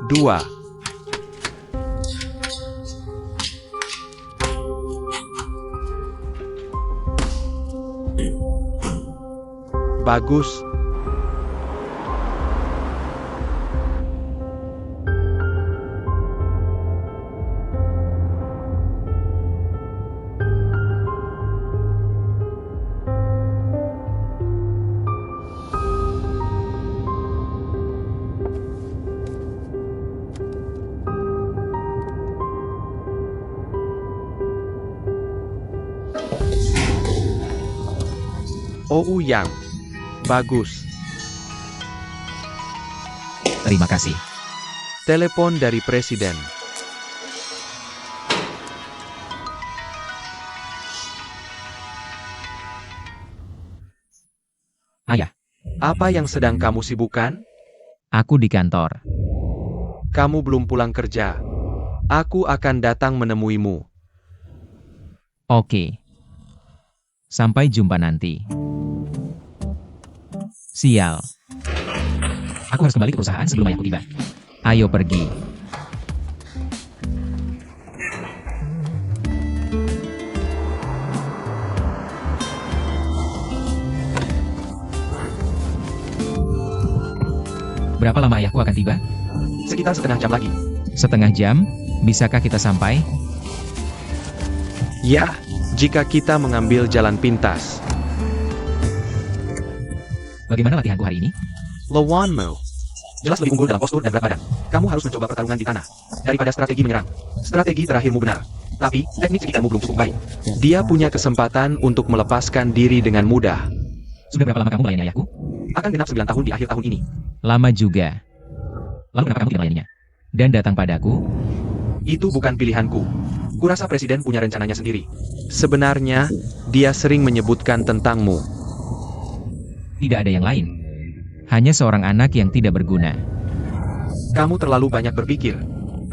2. Bagus. Oh Yang. Bagus. Terima kasih. Telepon dari presiden. Ayah, Apa yang sedang kamu sibukkan? aku di kantor. Kamu belum pulang kerja. Aku akan datang menemuimu. Oke. Sampai jumpa nanti. Sial. Aku harus kembali ke perusahaan sebelum ayahku tiba. Ayo pergi. Berapa lama ayahku akan tiba? Sekitar setengah jam lagi. Setengah jam? Bisakah kita sampai? Ya, jika kita mengambil jalan pintas. Bagaimana latihanku hari ini? Lawanmu. Jelas lebih unggul dalam postur dan berat badan. Kamu harus mencoba pertarungan di tanah daripada strategi menyerang. Strategi terakhirmu benar. Tapi, teknik sekitarmu belum cukup baik. Dia punya kesempatan untuk melepaskan diri dengan mudah. Sudah berapa lama kamu melayani ayahku? Akan genap 9 tahun di akhir tahun ini. Lama juga. Lalu kenapa kamu tidak melayaninya? Dan datang padaku? Itu bukan pilihanku. Kurasa presiden punya rencananya sendiri. Sebenarnya, dia sering menyebutkan tentangmu. Tidak ada yang lain. Hanya seorang anak yang tidak berguna. Kamu terlalu banyak berpikir.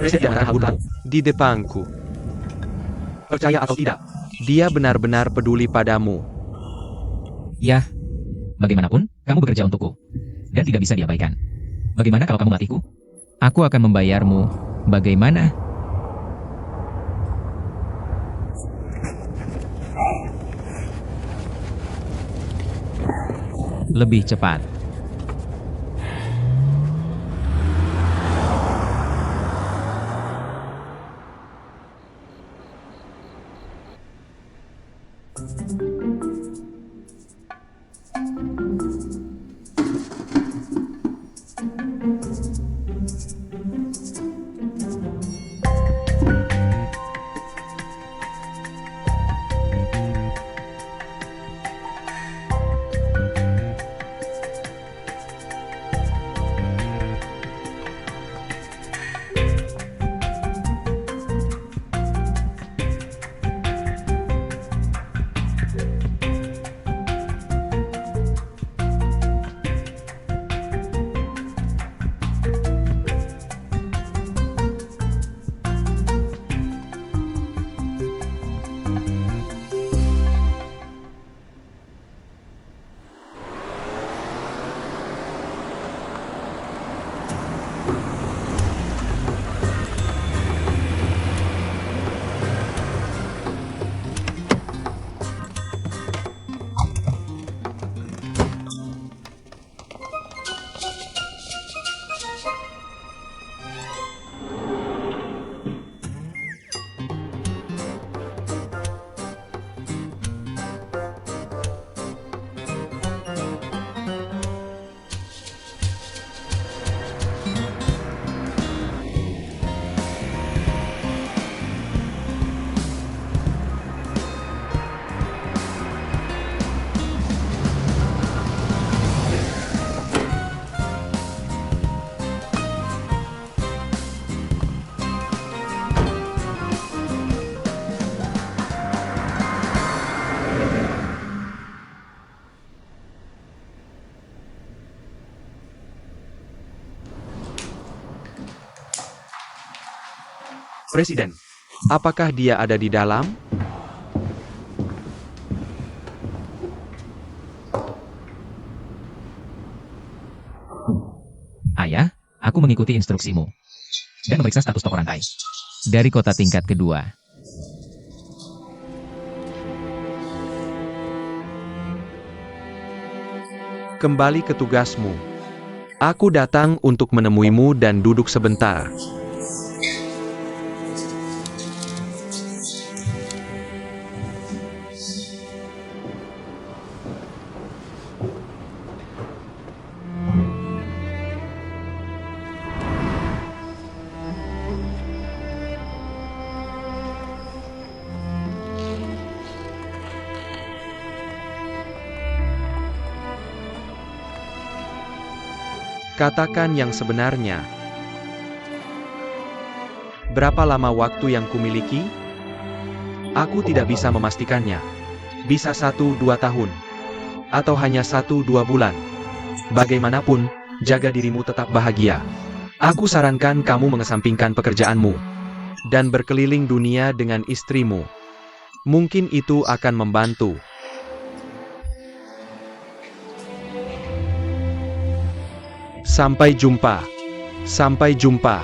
Presiden akan hal tahu. Di depanku, Percaya atau tidak, dia benar-benar peduli padamu. Yah, bagaimanapun, kamu bekerja untukku. Dan tidak bisa diabaikan. Bagaimana kalau kamu melatihku? Aku akan membayarmu. Bagaimana? Lebih cepat. Presiden. Apakah dia ada di dalam? Ayah, aku mengikuti instruksimu. Dan memeriksa status toko rantai. Dari kota tingkat kedua. Kembali ke tugasmu. Aku datang untuk menemuimu dan duduk sebentar. Katakan yang sebenarnya. Berapa lama waktu yang kumiliki? Aku tidak bisa memastikannya. Bisa 1-2 tahun. Atau hanya 1-2 bulan. Bagaimanapun, jaga dirimu tetap bahagia. Aku sarankan kamu mengesampingkan pekerjaanmu. Dan berkeliling dunia dengan istrimu. Mungkin itu akan membantu. Sampai jumpa. Sampai jumpa.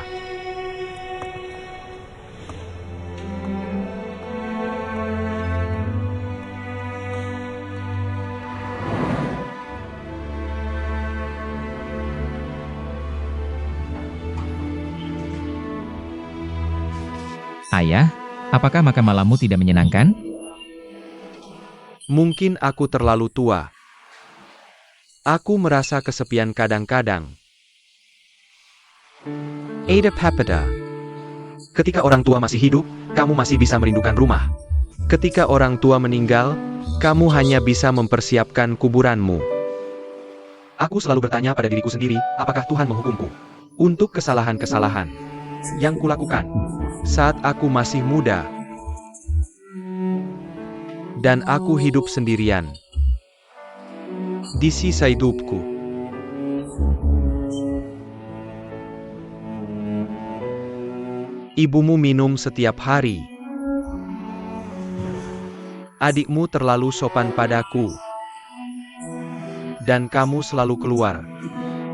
Ayah, apakah makan malammu tidak menyenangkan? Mungkin aku terlalu tua. Aku merasa kesepian kadang-kadang. Ada Papeda. Ketika orang tua masih hidup, kamu masih bisa merindukan rumah. Ketika orang tua meninggal, kamu hanya bisa mempersiapkan kuburanmu. Aku selalu bertanya pada diriku sendiri, apakah Tuhan menghukumku untuk kesalahan-kesalahan yang kulakukan saat aku masih muda, dan aku hidup sendirian di sisa hidupku. Ibumu minum setiap hari. Adikmu terlalu sopan padaku, dan kamu selalu keluar.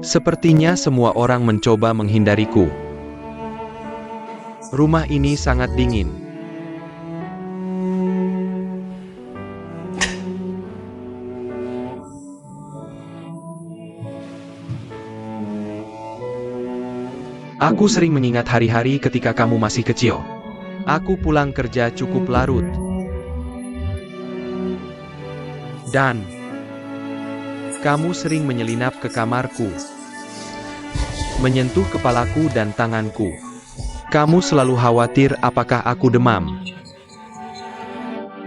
Sepertinya semua orang mencoba menghindariku. Rumah ini sangat dingin. Aku sering mengingat hari-hari ketika kamu masih kecil. Aku pulang kerja cukup larut. Dan kamu sering menyelinap ke kamarku, menyentuh kepalaku dan tanganku. Kamu selalu khawatir apakah aku demam.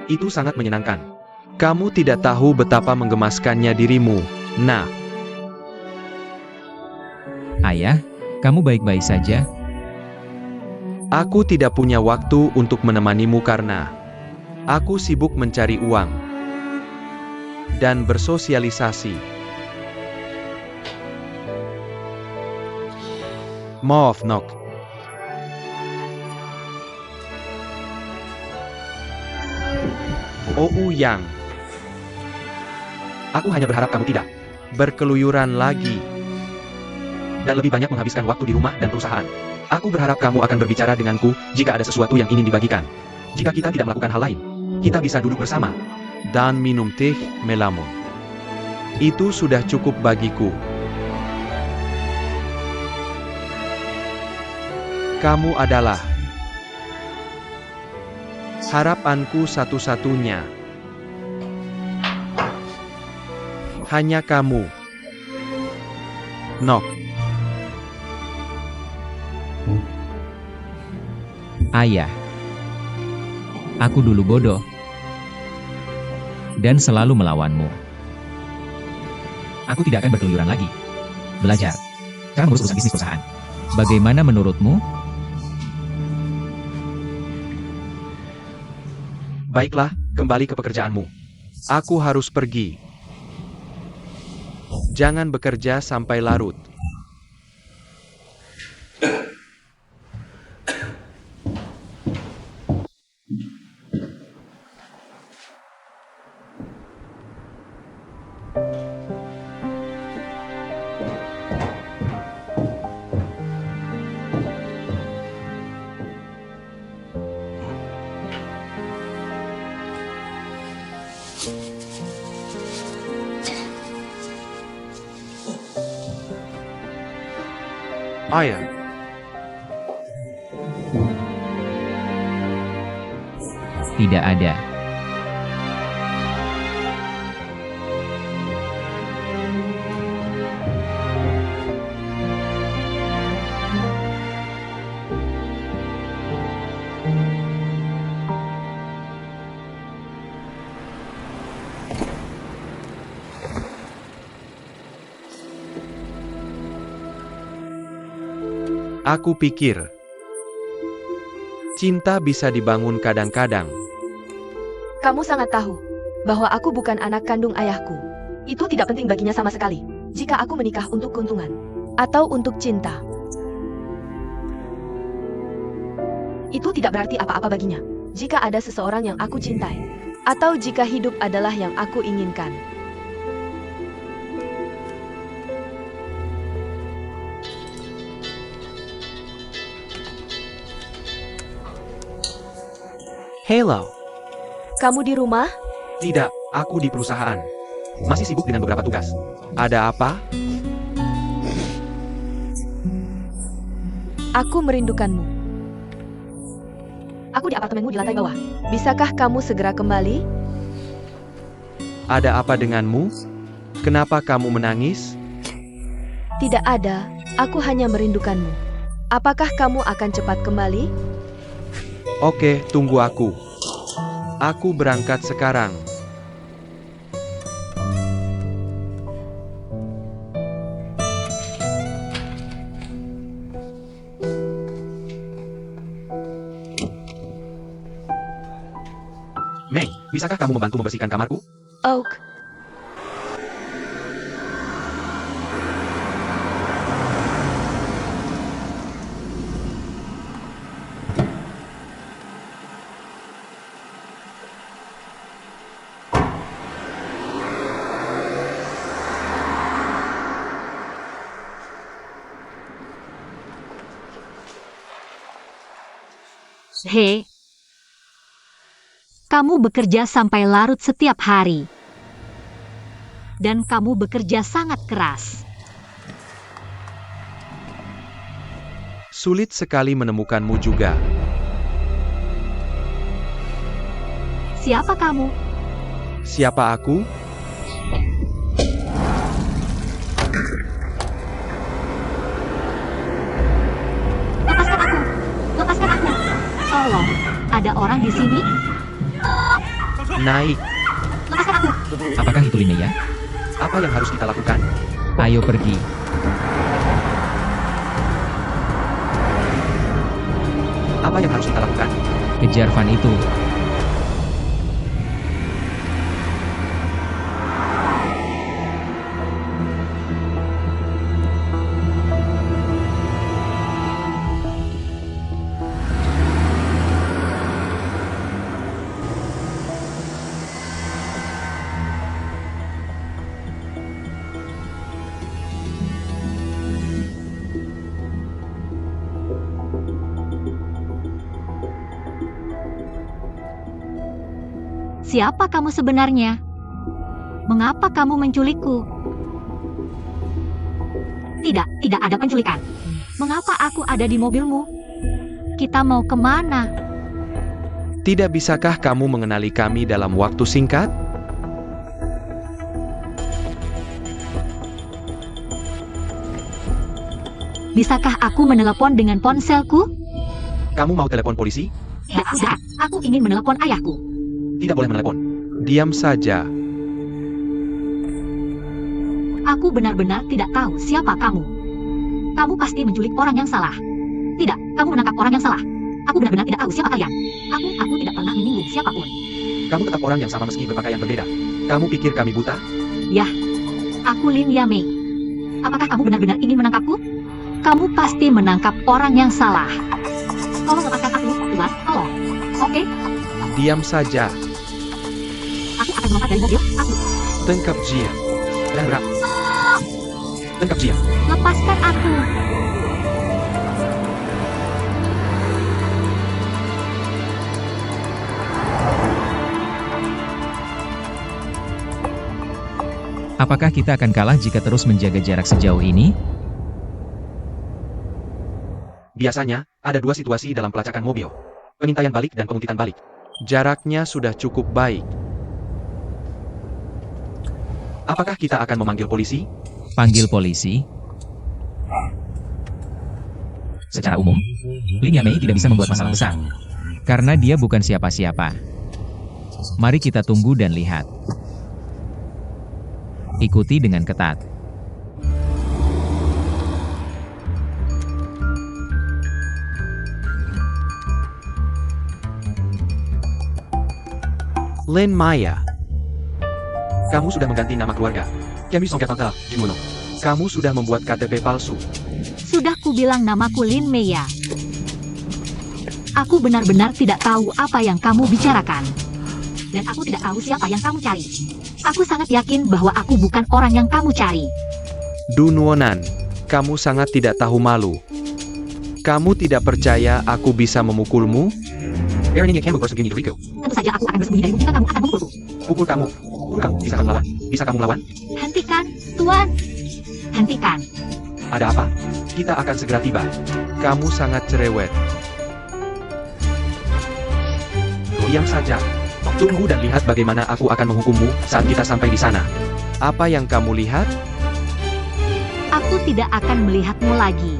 Itu sangat menyenangkan. Kamu tidak tahu betapa menggemaskannya dirimu, Nah. Ayah, kamu baik-baik saja? Aku tidak punya waktu untuk menemanimu karena aku sibuk mencari uang dan bersosialisasi. Maaf, Nok. Oh Yang. Aku hanya berharap kamu tidak berkeluyuran lagi dan lebih banyak menghabiskan waktu di rumah dan perusahaan. Aku berharap kamu akan berbicara denganku jika ada sesuatu yang ingin dibagikan. Jika kita tidak melakukan hal lain, kita bisa duduk bersama dan minum teh melamun. Itu sudah cukup bagiku. Kamu adalah harapanku satu-satunya. Hanya kamu, Nok. Ayah, aku dulu bodoh dan selalu melawanmu. Aku tidak akan berkeluyuran lagi. Belajar. Sekarang mengurus urusan bisnis perusahaan. Bagaimana menurutmu? Baiklah, kembali ke pekerjaanmu. Aku harus pergi. Jangan bekerja sampai larut. Ayah. Tidak ada. Aku pikir cinta bisa dibangun kadang-kadang. Kamu sangat tahu bahwa aku bukan anak kandung ayahku. Itu tidak penting baginya sama sekali. Jika aku menikah untuk keuntungan atau untuk cinta, itu tidak berarti apa-apa baginya. Jika ada seseorang yang aku cintai, atau jika hidup adalah yang aku inginkan. Hello. Kamu di rumah? Tidak, aku di perusahaan. Masih sibuk dengan beberapa tugas. Ada apa? Aku merindukanmu. Aku di apartemenmu di lantai bawah. Bisakah kamu segera kembali? Ada apa denganmu? Kenapa kamu menangis? Tidak ada, aku hanya merindukanmu. Apakah kamu akan cepat kembali? Oke, tunggu aku. Aku berangkat sekarang. Mei, bisakah kamu membantu membersihkan kamarku? Oak, Hei, kamu bekerja sampai larut setiap hari. Dan kamu bekerja sangat keras. Sulit sekali menemukanmu juga. Siapa kamu? Siapa aku? Lepaskan aku! Lepaskan aku! Tolong, ada orang di sini? Naik. Lepaskan aku! Apakah itu Lin Mei? Apa yang harus kita lakukan? Ayo pergi. Apa yang harus kita lakukan? Kejar Van itu. Siapa kamu sebenarnya? Mengapa kamu menculikku? Tidak ada penculikan. Mengapa aku ada di mobilmu? Kita mau kemana? Tidak bisakah kamu mengenali kami dalam waktu singkat? Bisakah aku menelepon dengan ponselku? Kamu mau telepon polisi? Tidak, aku ingin menelepon ayahku. Tidak boleh menelepon. Diam saja. Aku benar-benar tidak tahu siapa kamu. Kamu pasti menculik orang yang salah. Tidak, kamu menangkap orang yang salah. Aku benar-benar tidak tahu siapa kalian. Aku tidak pernah menyinggung siapapun. Kamu tetap orang yang sama meski berpakaian berbeda. Kamu pikir kami buta? Aku Lin Yamei. Apakah kamu benar-benar ingin menangkapku? Kamu pasti menangkap orang yang salah. Tolong lepaskan aku, Tuan. Tolong. Oke? Diam saja. Aku akan melompat dari mobil. Aku. Tangkap dia. Dan berat. Tangkap dia. Lepaskan aku. Apakah kita akan kalah jika terus menjaga jarak sejauh ini? Biasanya, ada dua situasi dalam pelacakan mobil. Pengintaian balik dan penguntitan balik. Jaraknya sudah cukup baik. Apakah kita akan memanggil polisi? Panggil polisi. Secara umum, Lin Yamei tidak bisa membuat masalah besar. Karena dia bukan siapa-siapa. Mari kita tunggu dan lihat. Ikuti dengan ketat. Lin Maya. Kamu sudah mengganti nama keluarga. Kami Songkatanta, Jimuno. Kamu sudah membuat KTP palsu. Sudah kubilang namaku Lin Mei. Aku benar-benar tidak tahu apa yang kamu bicarakan. Dan aku tidak tahu siapa yang kamu cari. Aku sangat yakin bahwa aku bukan orang yang kamu cari. Dunwonan, kamu sangat tidak tahu malu. Kamu tidak percaya aku bisa memukulmu? Beraninya kamu bersembunyi dariku. Tentu saja aku akan bersembunyi darimu jika kamu akan memukulku. Pukul kamu. Bisa kamu melawan? Bisa kamu melawan? Hentikan, Tuan. Hentikan. Ada apa? Kita akan segera tiba. Kamu sangat cerewet. Diam saja. Tunggu dan lihat bagaimana aku akan menghukummu saat kita sampai di sana. Apa yang kamu lihat? Aku tidak akan melihatmu lagi.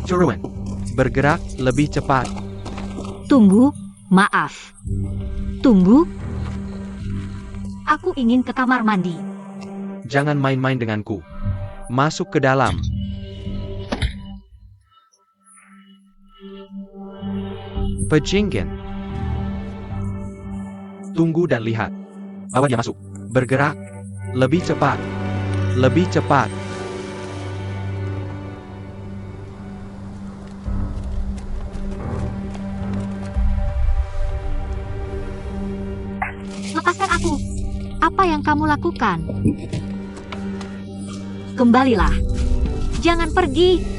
Juruan. Bergerak lebih cepat. Tunggu, maaf. Tunggu. Aku ingin ke kamar mandi. Jangan main-main denganku. Masuk ke dalam. Pejinggen. Tunggu dan lihat. Bawa dia masuk. Bergerak. Lebih cepat. Lebih cepat. Lepaskan aku. Apa yang kamu lakukan? Kembalilah. Jangan pergi.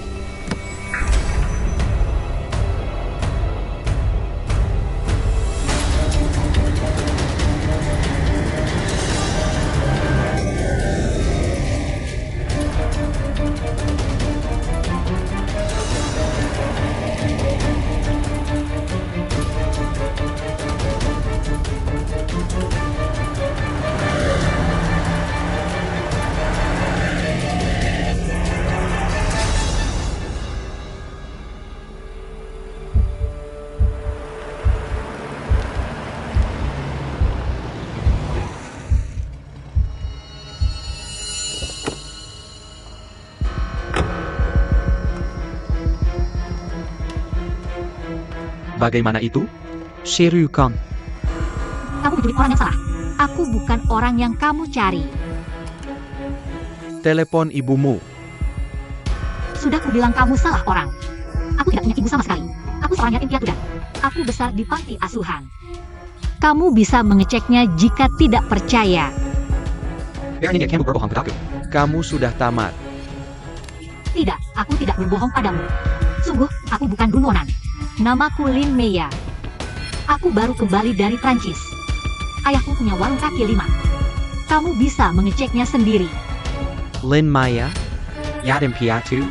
Bagaimana itu? Shirukan. Kamu menculik orang yang salah. Aku bukan orang yang kamu cari. Telepon ibumu. Sudah kubilang kamu salah orang. Aku tidak punya ibu sama sekali. Aku seorang yatim piatu dan aku besar di panti asuhan. Kamu bisa mengeceknya jika tidak percaya. Beraninya kamu berbohong padaku. Kamu sudah tamat. Tidak, aku tidak berbohong padamu. Sungguh, aku bukan buronan. Namaku Lin Meya. Aku baru kembali dari Prancis. Ayahku punya warung kaki lima. Kamu bisa mengeceknya sendiri. Lin Maya. Yatim piatu.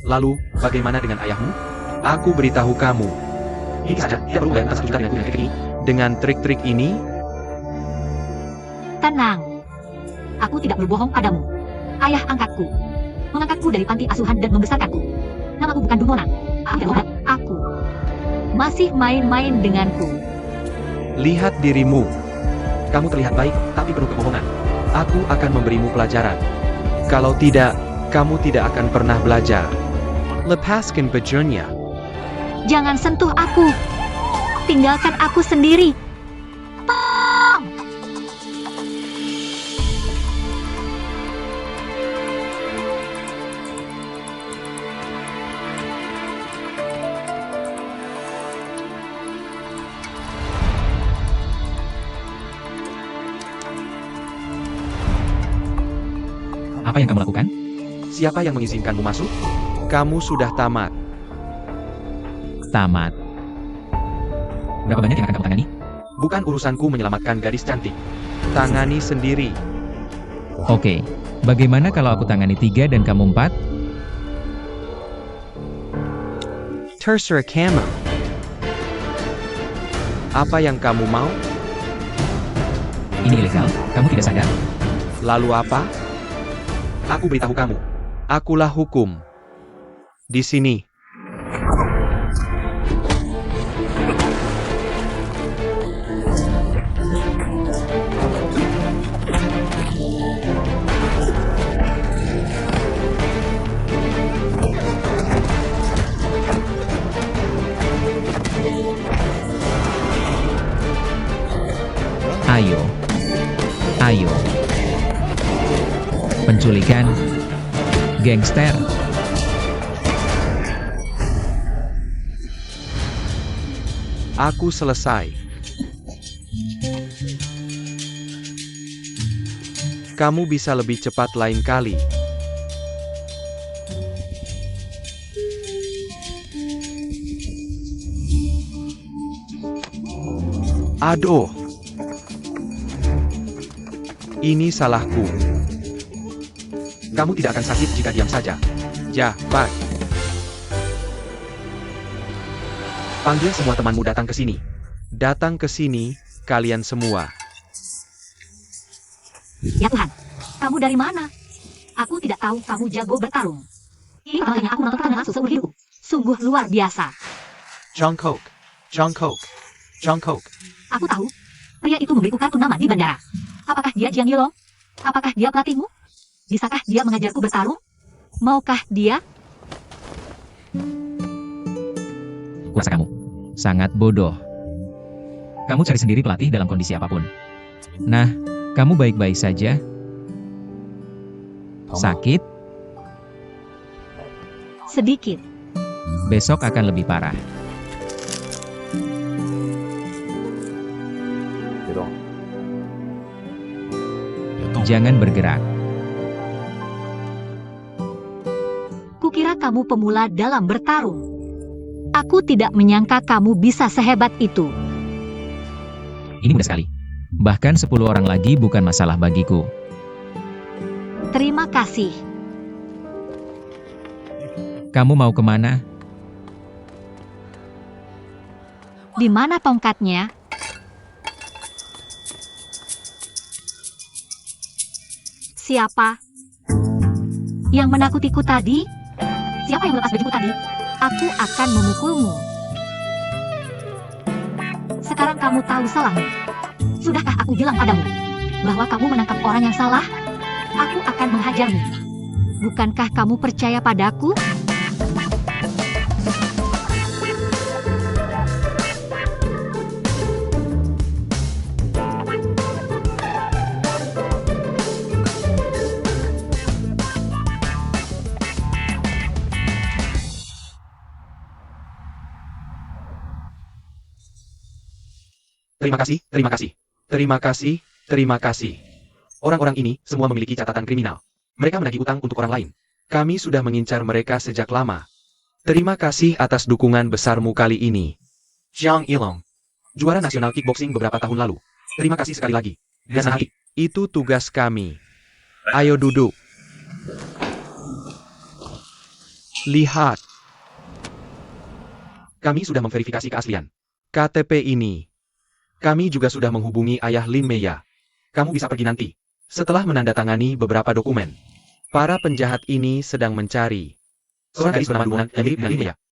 Lalu, bagaimana dengan ayahmu? Aku beritahu kamu. Ini saja, tidak perlu bayar atas 1 juta dengan trik ini. Dengan trik-trik ini, Tenang. Aku tidak berbohong padamu. Ayah angkatku. Mengangkatku dari panti asuhan dan membesarkanku. Namaku bukan Dumonan. Aku. Masih main-main denganku. lihat dirimu. Kamu terlihat baik, tapi penuh kebohongan. Aku akan memberimu pelajaran. Kalau tidak, kamu tidak akan pernah belajar. Lepaskan bajunya. Jangan sentuh aku. Tinggalkan aku sendiri. Apa yang kamu lakukan? Siapa yang mengizinkanmu masuk? Kamu sudah tamat. Tamat. Berapa banyak yang akan kamu tangani? Bukan urusanku menyelamatkan gadis cantik. Tangani sendiri. Oke. Bagaimana kalau aku tangani 3 dan kamu 4? Terserah kamu. Apa yang kamu mau? Ini ilegal. Kamu tidak sadar? Lalu apa? Aku beritahu kamu. Akulah hukum. Di sini. Ayo. Ayo. Penculikan. Gangster. Aku selesai. Kamu bisa lebih cepat lain kali. Aduh. Ini salahku. Kamu tidak akan sakit jika diam saja. Jabat. Panggil semua temanmu datang ke sini. Datang ke sini, kalian semua. Ya Tuhan, kamu dari mana? Aku tidak tahu kamu jago bertarung. Ini pertama kalinya aku menonton pertandingan seumur hidupku. Sungguh luar biasa. Jungkook. Jungkook. Jungkook. Aku tahu, pria itu memberiku kartu nama di bandara. Apakah dia Jiang Yilong? Apakah dia pelatihmu? Bisakah dia mengajarku bertarung? Maukah dia? Kuasa kamu. Sangat bodoh. Kamu cari sendiri pelatih dalam kondisi apapun. Nah, kamu baik-baik saja? Sakit? Sedikit. Besok akan lebih parah. Jangan bergerak. Kukira kamu pemula dalam bertarung. Aku tidak menyangka kamu bisa sehebat itu. Ini mudah sekali. Bahkan 10 orang lagi bukan masalah bagiku. Terima kasih. Kamu mau kemana? Di mana tongkatnya? Siapa yang menakutiku tadi? Siapa yang melepas bajuku tadi? Aku akan memukulmu. Sekarang kamu tahu salahmu. Sudahkah aku bilang padamu bahwa kamu menangkap orang yang salah? Aku akan menghajarmu. Bukankah kamu percaya padaku? Terima kasih, terima kasih. Terima kasih, terima kasih. Orang-orang ini semua memiliki catatan kriminal. Mereka menagih utang untuk orang lain. Kami sudah mengincar mereka sejak lama. Terima kasih atas dukungan besarmu kali ini. Jiang Yilong. Juara nasional kickboxing beberapa tahun lalu. Terima kasih sekali lagi. Dan hati. Itu tugas kami. Ayo duduk. Lihat, Kami sudah memverifikasi keaslian. KTP ini. Kami juga sudah menghubungi ayah Lin Meya. Kamu bisa pergi nanti. Setelah menandatangani beberapa dokumen. Para penjahat ini sedang mencari seorang gadis bernama Luan yang mirip dengan Lin Meya.